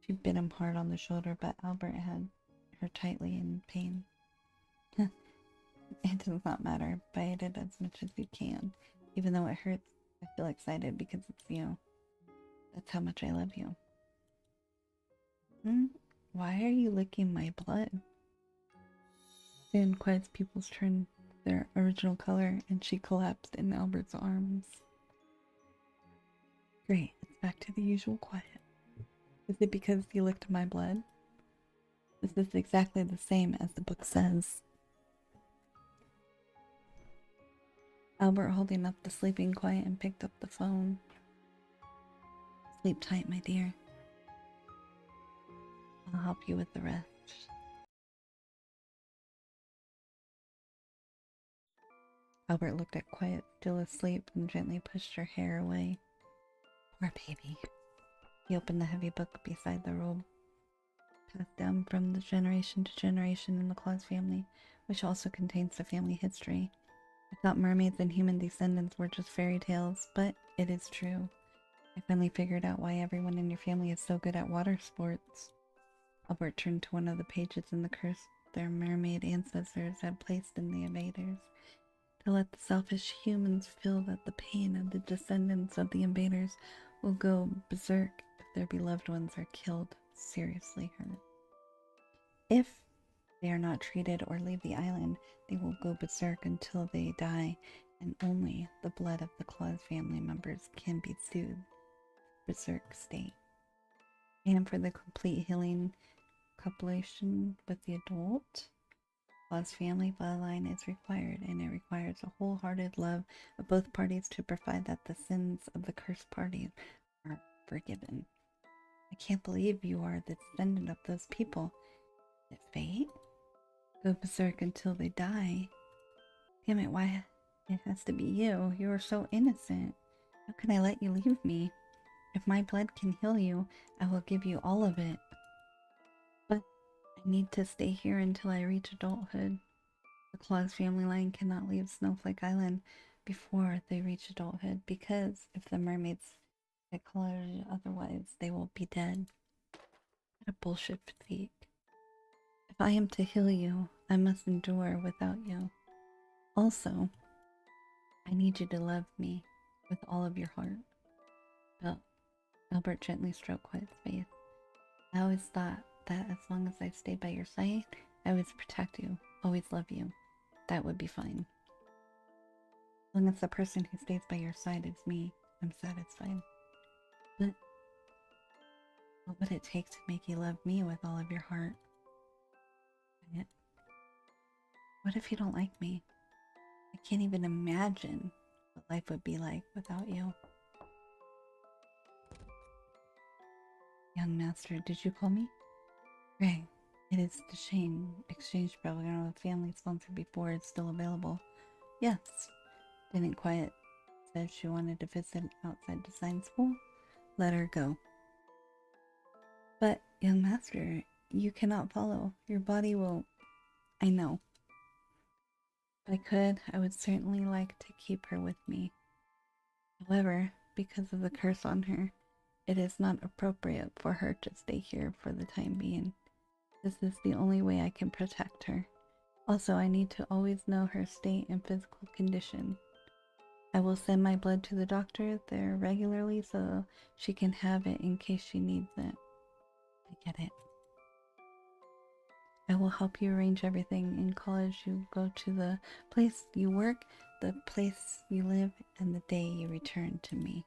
Speaker 1: She bit him hard on the shoulder, but Albert had her tightly in pain. It does not matter. Bite it as much as you can. Even though it hurts, I feel excited because it's you. That's how much I love you. Why are you licking my blood? Soon, Quiet's pupils turned their original color and she collapsed in Albert's arms. Great, it's back to the usual Quiet. Is it because you licked my blood? This is exactly the same as the book says. Albert holding up the sleeping Quiet and picked up the phone. Sleep tight, my dear. I'll help you with the rest. Albert looked at Quiet, still asleep, and gently pushed her hair away. Poor baby. He opened the heavy book beside the robe, passed down from the generation to generation in the Claus family, which also contains the family history. I thought mermaids and human descendants were just fairy tales, but it is true. I finally figured out why everyone in your family is so good at water sports. Albert turned to one of the pages in the curse their mermaid ancestors had placed in the invaders, to let the selfish humans feel that the pain of the descendants of the invaders will go berserk if their beloved ones are killed, seriously hurt. If they are not treated or leave the island, they will go berserk until they die, and only the blood of the Claus family members can be soothed berserk state. And for the complete healing copulation with the adult, Claus family bloodline is required, and it requires a wholehearted love of both parties to provide that the sins of the cursed parties are forgiven. I can't believe you are the descendant of those people. Is it fate? Go berserk until they die. Damn it, why it has to be you? You are so innocent. How can I let you leave me? If my blood can heal you, I will give you all of it. But I need to stay here until I reach adulthood. The Claus family line cannot leave Snowflake Island before they reach adulthood, because if the mermaids get colored otherwise, they will be dead. What a bullshit fatigue. If I am to heal you, I must endure without you. Also, I need you to love me with all of your heart. Albert gently stroked Quiet's face. I always thought that as long as I stayed by your side, I would protect you, always love you. That would be fine. As long as the person who stays by your side is me, I'm satisfied. But what would it take to make you love me with all of your heart? What if you don't like me? I can't even imagine what life would be like without you. Young master, did you call me? Greg, it is the Shane exchange program with family sponsored before it's still available. Yes. Didn't Quiet said she wanted to visit outside design school? Let her go. But, young master, you cannot follow. Your body will... I know. If I could, I would certainly like to keep her with me. However, because of the curse on her, it is not appropriate for her to stay here for the time being. This is the only way I can protect her. Also, I need to always know her state and physical condition. I will send my blood to the doctor there regularly so she can have it in case she needs it. I get it. I will help you arrange everything. In college, you go to the place you work, the place you live, and the day you return to me.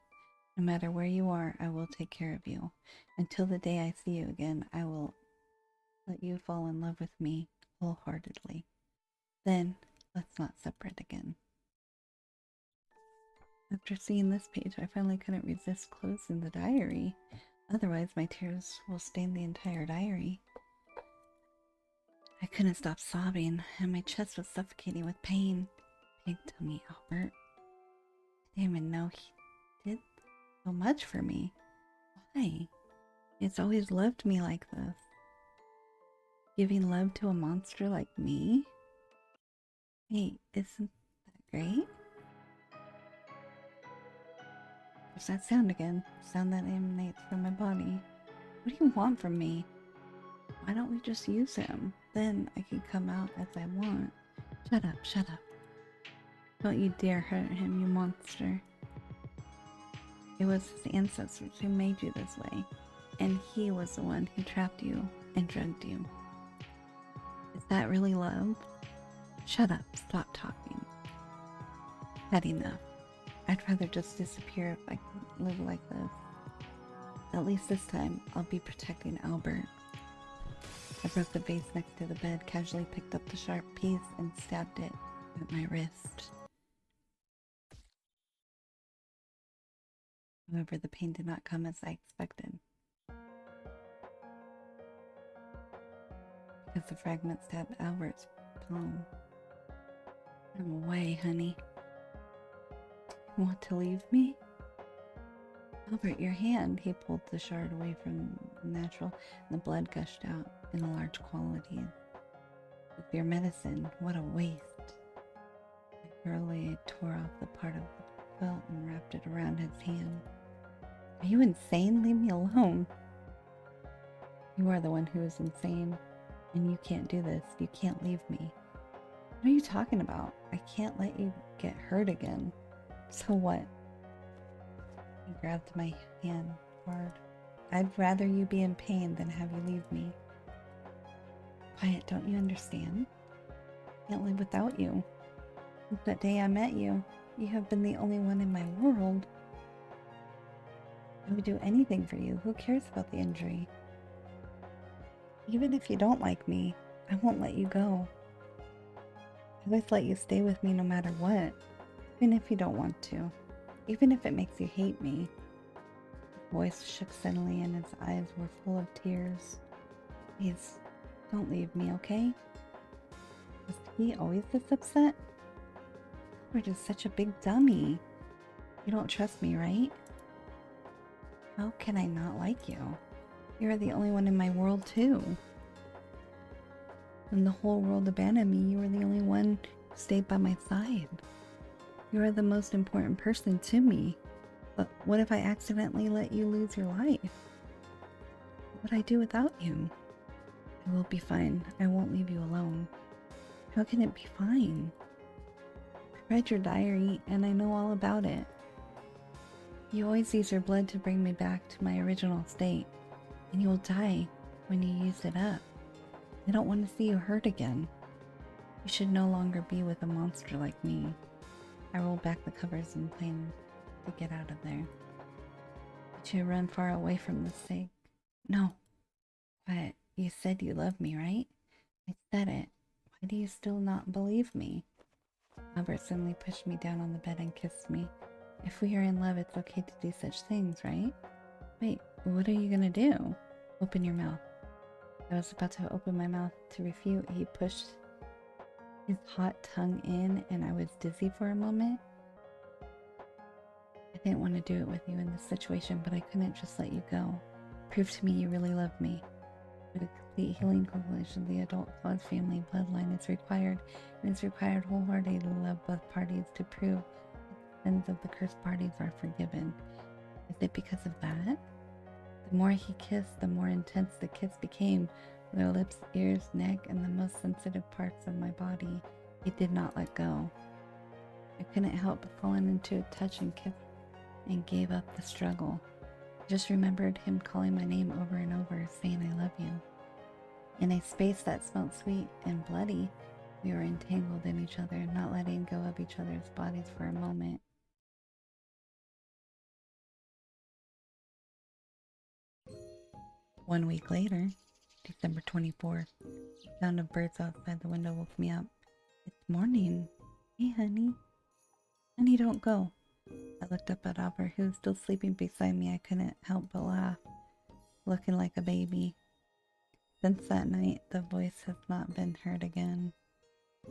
Speaker 1: No matter where you are, I will take care of you. Until the day I see you again, I will let you fall in love with me wholeheartedly. Then, let's not separate again. After seeing this page, I finally couldn't resist closing the diary. Otherwise, my tears will stain the entire diary. I couldn't stop sobbing, and my chest was suffocating with pain. Big tummy Albert. I didn't even know he did so much for me. Why? It's always loved me like this. Giving love to a monster like me? Hey, isn't that great? There's that sound again. Sound that emanates from my body. What do you want from me? Why don't we just use him? Then I can come out as I want. Shut up, shut up. Don't you dare hurt him, you monster. It was his ancestors who made you this way, and he was the one who trapped you and drugged you. Is that really love? Shut up, stop talking. Had enough. I'd rather just disappear if I could live like this. At least this time, I'll be protecting Albert. I broke the vase next to the bed, casually picked up the sharp piece, and stabbed it at my wrist. However, the pain did not come as I expected. Because the fragment stabbed Albert's palm. No way, honey. You want to leave me? Albert, your hand. He pulled the shard away from the natural, and the blood gushed out in a large quantity. With your medicine, what a waste. I hurriedly tore off the part of the quilt and wrapped it around his hand. Are you insane? Leave me alone. You are the one who is insane, and you can't do this. You can't leave me. What are you talking about? I can't let you get hurt again. So what? He grabbed my hand hard. I'd rather you be in pain than have you leave me. Quiet, don't you understand? I can't live without you. Since that day I met you, you have been the only one in my world. I would do anything for you. Who cares about the injury? Even if you don't like me, I won't let you go. I always let you stay with me no matter what, even if you don't want to, even if it makes you hate me. His voice shook suddenly and his eyes were full of tears. Please, don't leave me, okay? Was he always this upset? You're just such a big dummy. You don't trust me, right? How can I not like you? You're the only one in my world, too. When the whole world abandoned me, you were the only one who stayed by my side. You are the most important person to me. But what if I accidentally let you lose your life? What would I do without you? I will be fine. I won't leave you alone. How can it be fine? I read your diary and I know all about it. You always use your blood to bring me back to my original state, and you will die when you use it up. I don't want to see you hurt again. You should no longer be with a monster like me. I rolled back the covers and planned to get out of there. Did you run far away from the stake? No. But you said you loved me, right? I said it. Why do you still not believe me? Albert suddenly pushed me down on the bed and kissed me. If we are in love, it's okay to do such things, right? Wait, what are you gonna do? Open your mouth. I was about to open my mouth to refute. He pushed his hot tongue in and I was dizzy for a moment. I didn't want to do it with you in this situation, but I couldn't just let you go. Prove to me you really love me. For the complete healing conclusion, the adult Claus family bloodline is required, and it's required wholeheartedly to love both parties to prove the sins of the cursed parties are forgiven. Is it because of that? The more he kissed, the more intense the kiss became, with our lips, ears, neck, and the most sensitive parts of my body. He did not let go. I couldn't help but fall into a touch and kiss and gave up the struggle. I just remembered him calling my name over and over, saying I love you. In a space that smelled sweet and bloody, we were entangled in each other, not letting go of each other's bodies for a moment. One week later, December 24th, the sound of birds outside the window woke me up. It's morning. Hey, honey. Honey, don't go. I looked up at Albert, who was still sleeping beside me. I couldn't help but laugh, looking like a baby. Since that night, the voice has not been heard again.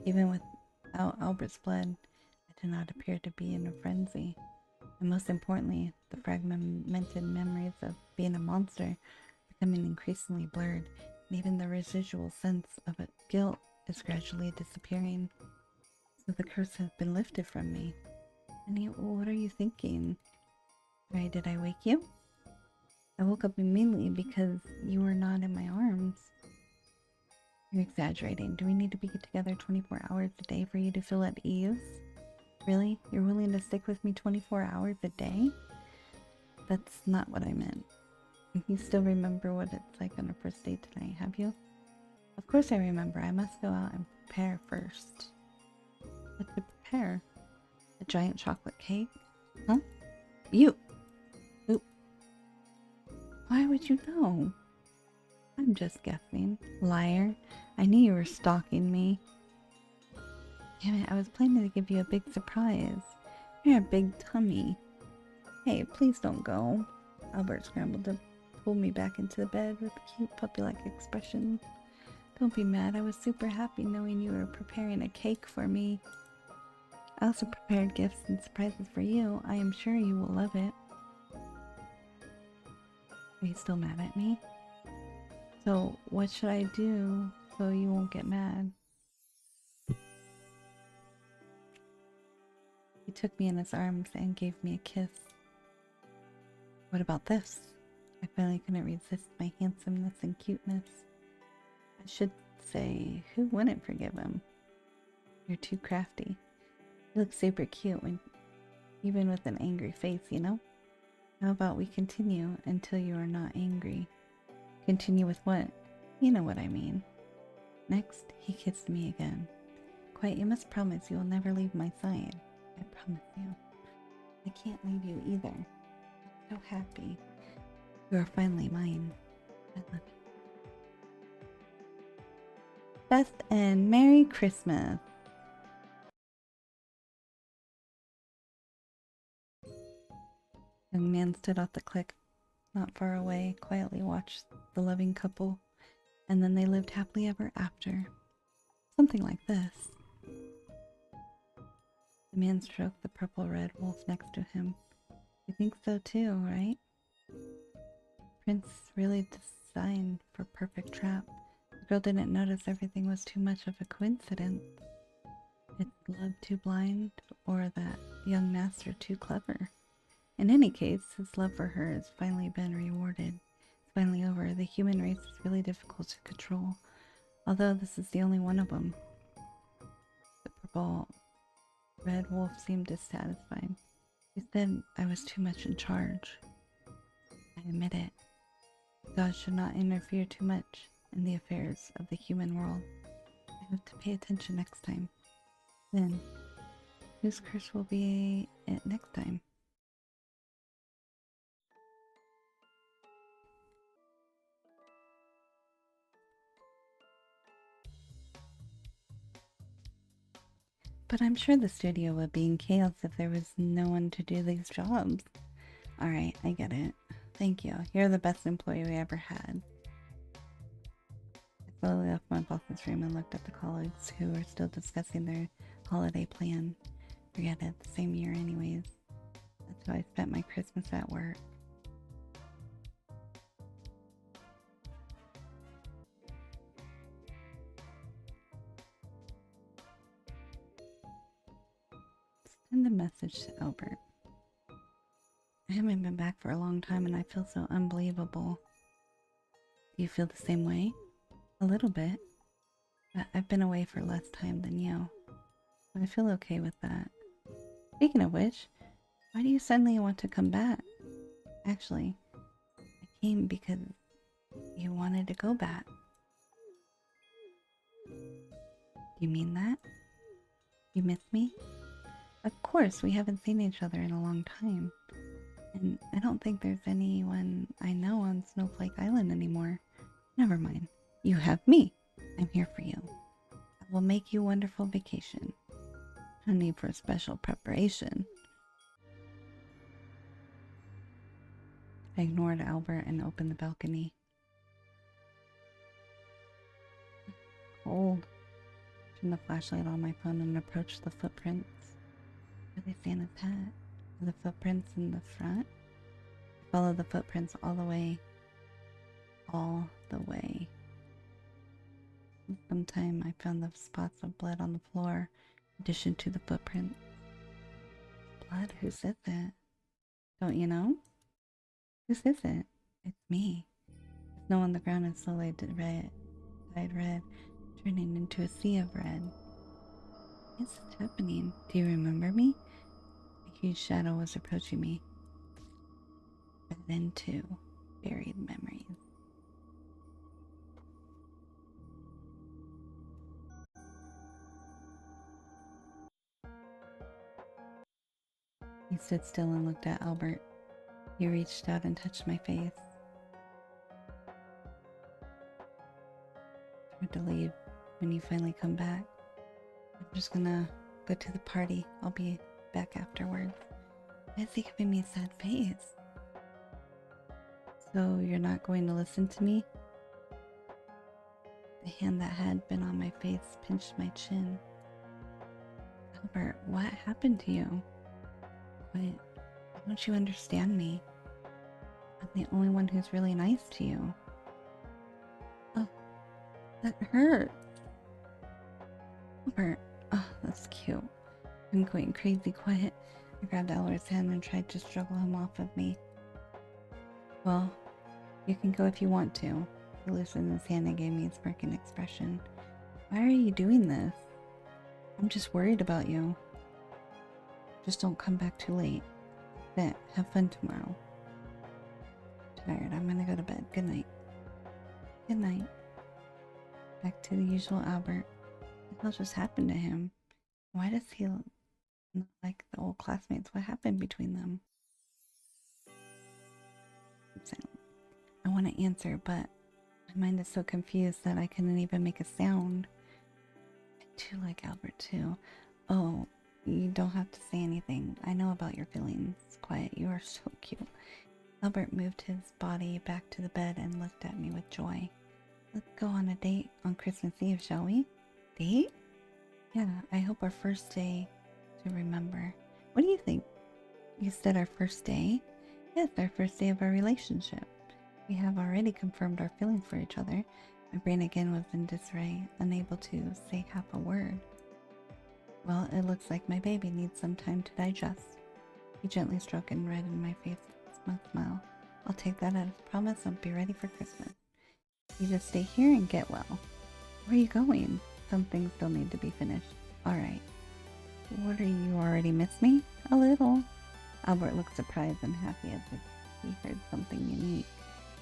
Speaker 1: Even without Albert's blood, I did not appear to be in a frenzy. And most importantly, the fragmented memories of being a monster becoming increasingly blurred, and even the residual sense of guilt is gradually disappearing. So the curse has been lifted from me. And what are you thinking? Right, did I wake you? I woke up immediately because you were not in my arms. You're exaggerating. Do we need to be together 24 hours a day for you to feel at ease? Really? You're willing to stick with me 24 hours a day? That's not what I meant. You still remember what it's like on a first date tonight, have you? Of course I remember. I must go out and prepare first. What to prepare? A giant chocolate cake? Huh? You! Oop. Why would you know? I'm just guessing. Liar. I knew you were stalking me. Damn it, I was planning to give you a big surprise. You're a big tummy. Hey, please don't go. Albert scrambled to pull me back into the bed with a cute puppy-like expression. Don't be mad, I was super happy knowing you were preparing a cake for me. I also prepared gifts and surprises for you. I am sure you will love it. Are you still mad at me? So, what should I do so you won't get mad? He took me in his arms and gave me a kiss. What about this? I finally couldn't resist my handsomeness and cuteness. I should say, who wouldn't forgive him? You're too crafty. You look super cute even with an angry face, you know? How about we continue until you are not angry? Continue with what? You know what I mean. Next, he kissed me again. Quiet, you must promise you will never leave my side. I promise you. I can't leave you either. I'm so happy. You are finally mine. I love you. Beth and Merry Christmas. Young man stood off the cliff not far away, quietly watched the loving couple, and then they lived happily ever after. Something like this. The man stroked the purple-red wolf next to him. You think so too, right? Prince really designed for perfect trap. The girl didn't notice everything was too much of a coincidence. It's love too blind, or that young master too clever. In any case, his love for her has finally been rewarded. It's finally over. The human race is really difficult to control, although this is the only one of them. The purple-red wolf seemed dissatisfied. He said I was too much in charge. I admit it. God should not interfere too much in the affairs of the human world. I have to pay attention next time. Then, whose curse will be it next time? But I'm sure the studio would be in chaos if there was no one to do these jobs. Alright, I get it. Thank you. You're the best employee we ever had. I slowly left my boss's room and looked at the colleagues who were still discussing their holiday plan. Forget it, the same year anyways. That's how I spent my Christmas at work. Send a message to Albert. I haven't been back for a long time and I feel so unbelievable. Do you feel the same way? A little bit. But I've been away for less time than you. I feel okay with that. Speaking of which, why do you suddenly want to come back? Actually, I came because you wanted to go back. Do you mean that? You miss me? Of course, we haven't seen each other in a long time. And I don't think there's anyone I know on Snowflake Island anymore. Never mind. You have me. I'm here for you. I will make you a wonderful vacation. No need for special preparation. I ignored Albert and opened the balcony. Cold. Turned the flashlight on my phone and approached the footprints. Really Santa's hat. The footprints in the front. I followed the footprints all the way. All the way. Sometime I found the spots of blood on the floor, in addition to the footprints. Blood? Who said that? Don't you know? Who says it? It's me. The snow on the ground is slowly dyed red, turning into a sea of red. What's happening? Do you remember me? A huge shadow was approaching me. But then too, buried memories. He stood still and looked at Albert. He reached out and touched my face. Tried to leave when you finally come back. I'm just gonna go to the party. I'll be back afterwards. Why is he giving me a sad face? So you're not going to listen to me? The hand that had been on my face pinched my chin. Albert, what happened to you? Why don't you understand me? I'm the only one who's really nice to you. Oh, that hurt. Albert, oh, that's cute. I'm going crazy quiet. I grabbed Albert's hand and tried to struggle him off of me. Well, you can go if you want to. He loosened his hand and gave me a smirking expression. Why are you doing this? I'm just worried about you. Just don't come back too late. Then have fun tomorrow. Tired. I'm gonna go to bed. Good night. Good night. Back to the usual Albert. What the hell just happened to him? Why does he not like the old classmates? What happened between them? I want to answer, but my mind is so confused that I couldn't even make a sound. I do like Albert too. Oh, you don't have to say anything. I know about your feelings. Quiet, you are so cute. Albert moved his body back to the bed and looked at me with joy. Let's go on a date on Christmas Eve, shall we? Date? Yeah, I hope our first day to remember. What do you think? You said our first day? Yes, our first day of our relationship. We have already confirmed our feelings for each other. My brain again was in disarray, unable to say half a word. Well, it looks like my baby needs some time to digest. He gently stroked and reddened my face with a smug smile. I'll take that as a promise. I'll be ready for Christmas. You just stay here and get well. Where are you going? Some things still need to be finished. Alright. What are you already miss me? A little. Albert looked surprised and happy as if he heard something unique.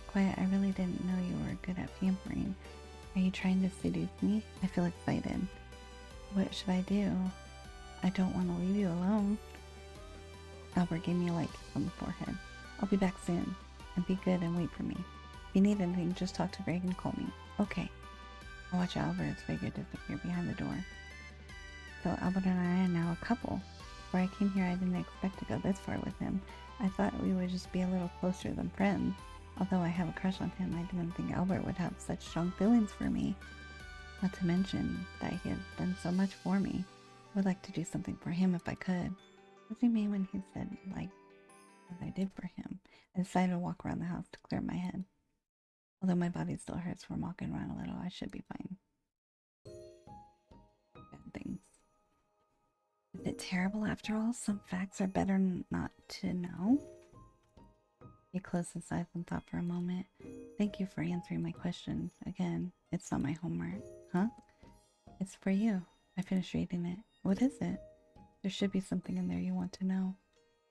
Speaker 1: Quiet, I really didn't know you were good at pampering. Are you trying to seduce me? I feel excited. What should I do? I don't want to leave you alone. Albert gave me a light kiss on the forehead. I'll be back soon. And be good and wait for me. If you need anything, just talk to Greg and call me. Okay. I'll watch Albert's figure disappear behind the door. So Albert and I are now a couple. Before I came here, I didn't expect to go this far with him. I thought we would just be a little closer than friends. Although I have a crush on him, I didn't think Albert would have such strong feelings for me. Not to mention that he has done so much for me. I would like to do something for him if I could. What does he mean when he said, like, what I did for him? I decided to walk around the house to clear my head. Although my body still hurts from walking around a little, I should be fine. Bad things. Is it terrible after all? Some facts are better not to know. He closed his eyes and thought for a moment. Thank you for answering my question. Again, it's not my homework. Huh? It's for you. I finished reading it. What is it? There should be something in there you want to know.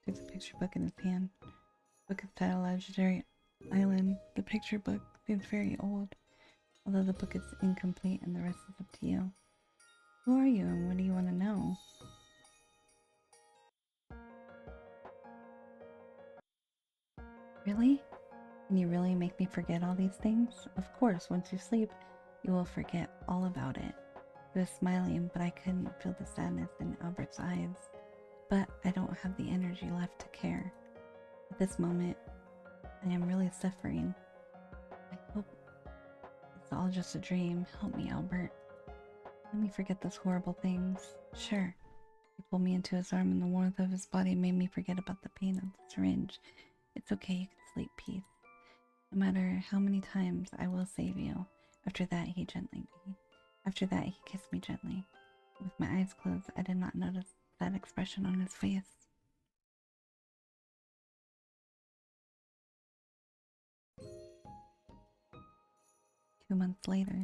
Speaker 1: He took the picture book in his hand. The book is titled YANDERE Island. The picture book seems very old, although the book is incomplete and the rest is up to you. Who are you and what do you want to know? Really? Can you really make me forget all these things? Of course, once you sleep, you will forget all about it. He was smiling, but I couldn't feel the sadness in Albert's eyes. But I don't have the energy left to care. At this moment, I am really suffering. I hope it's all just a dream. Help me, Albert. Let me forget those horrible things. Sure. He pulled me into his arm and the warmth of his body made me forget about the pain of the syringe. It's okay, you can sleep, peace. No matter how many times, I will save you. After that, he kissed me gently. With my eyes closed, I did not notice that expression on his face. Two months later.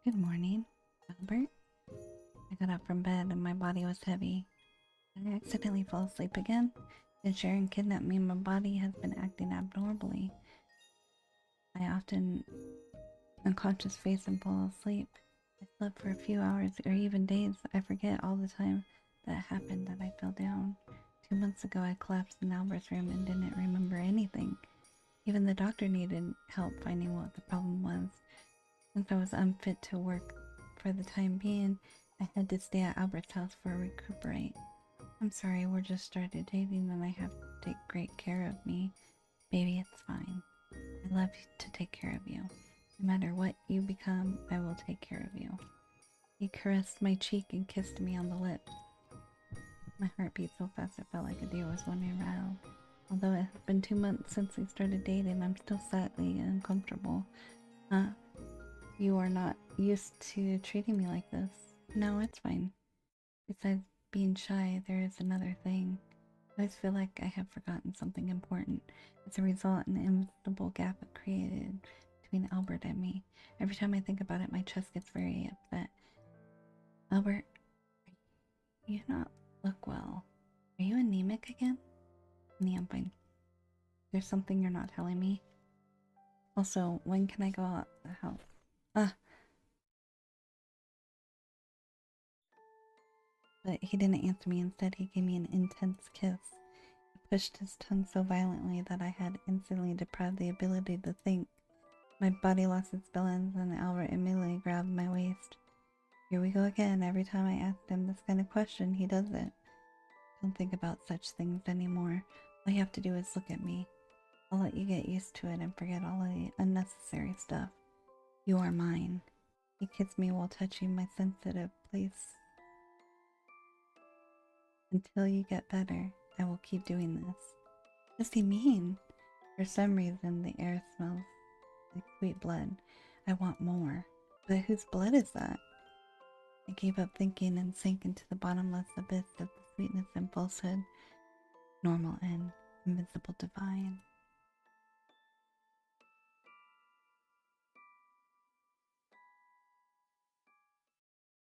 Speaker 1: Good morning, Albert. I got up from bed and my body was heavy. Did I accidentally fall asleep again? Did Sharon kidnap me? My body has been acting abnormally. I often unconscious face and fall asleep. I slept for a few hours or even days. I forget all the time that happened that I fell down. 2 months ago I collapsed in Albert's room and didn't remember anything. Even the doctor needed help finding what the problem was. Since I was unfit to work for the time being, I had to stay at Albert's house for a recuperate. I'm sorry, we're just started dating and I have to take great care of me. Baby, it's fine. I love to take care of you. No matter what you become, I will take care of you. He caressed my cheek and kissed me on the lips. My heart beat so fast it felt like a deer was running around. Although it has been 2 months since we started dating, I'm still slightly uncomfortable. You are not used to treating me like this. No, it's fine. Besides being shy, there is another thing. I always feel like I have forgotten something important. As a result, an invisible gap created between Albert and me. Every time I think about it, my chest gets very upset. Albert, you not look well. Are you anemic again? Nee, I'm fine. There's something you're not telling me. Also, when can I go out the house? But he didn't answer me. Instead, he gave me an intense kiss. He pushed his tongue so violently that I had instantly deprived the ability to think. My body lost its balance and Albert immediately grabbed my waist. Here we go again. Every time I ask him this kind of question, he does it. Don't think about such things anymore. All you have to do is look at me. I'll let you get used to it and forget all of the unnecessary stuff. You are mine. He kissed me while touching my sensitive place. Until you get better, I will keep doing this. What does he mean? For some reason, the air smells like sweet blood. I want more. But whose blood is that? I gave up thinking and sank into the bottomless abyss of the sweetness and falsehood. Normal and invisible divine.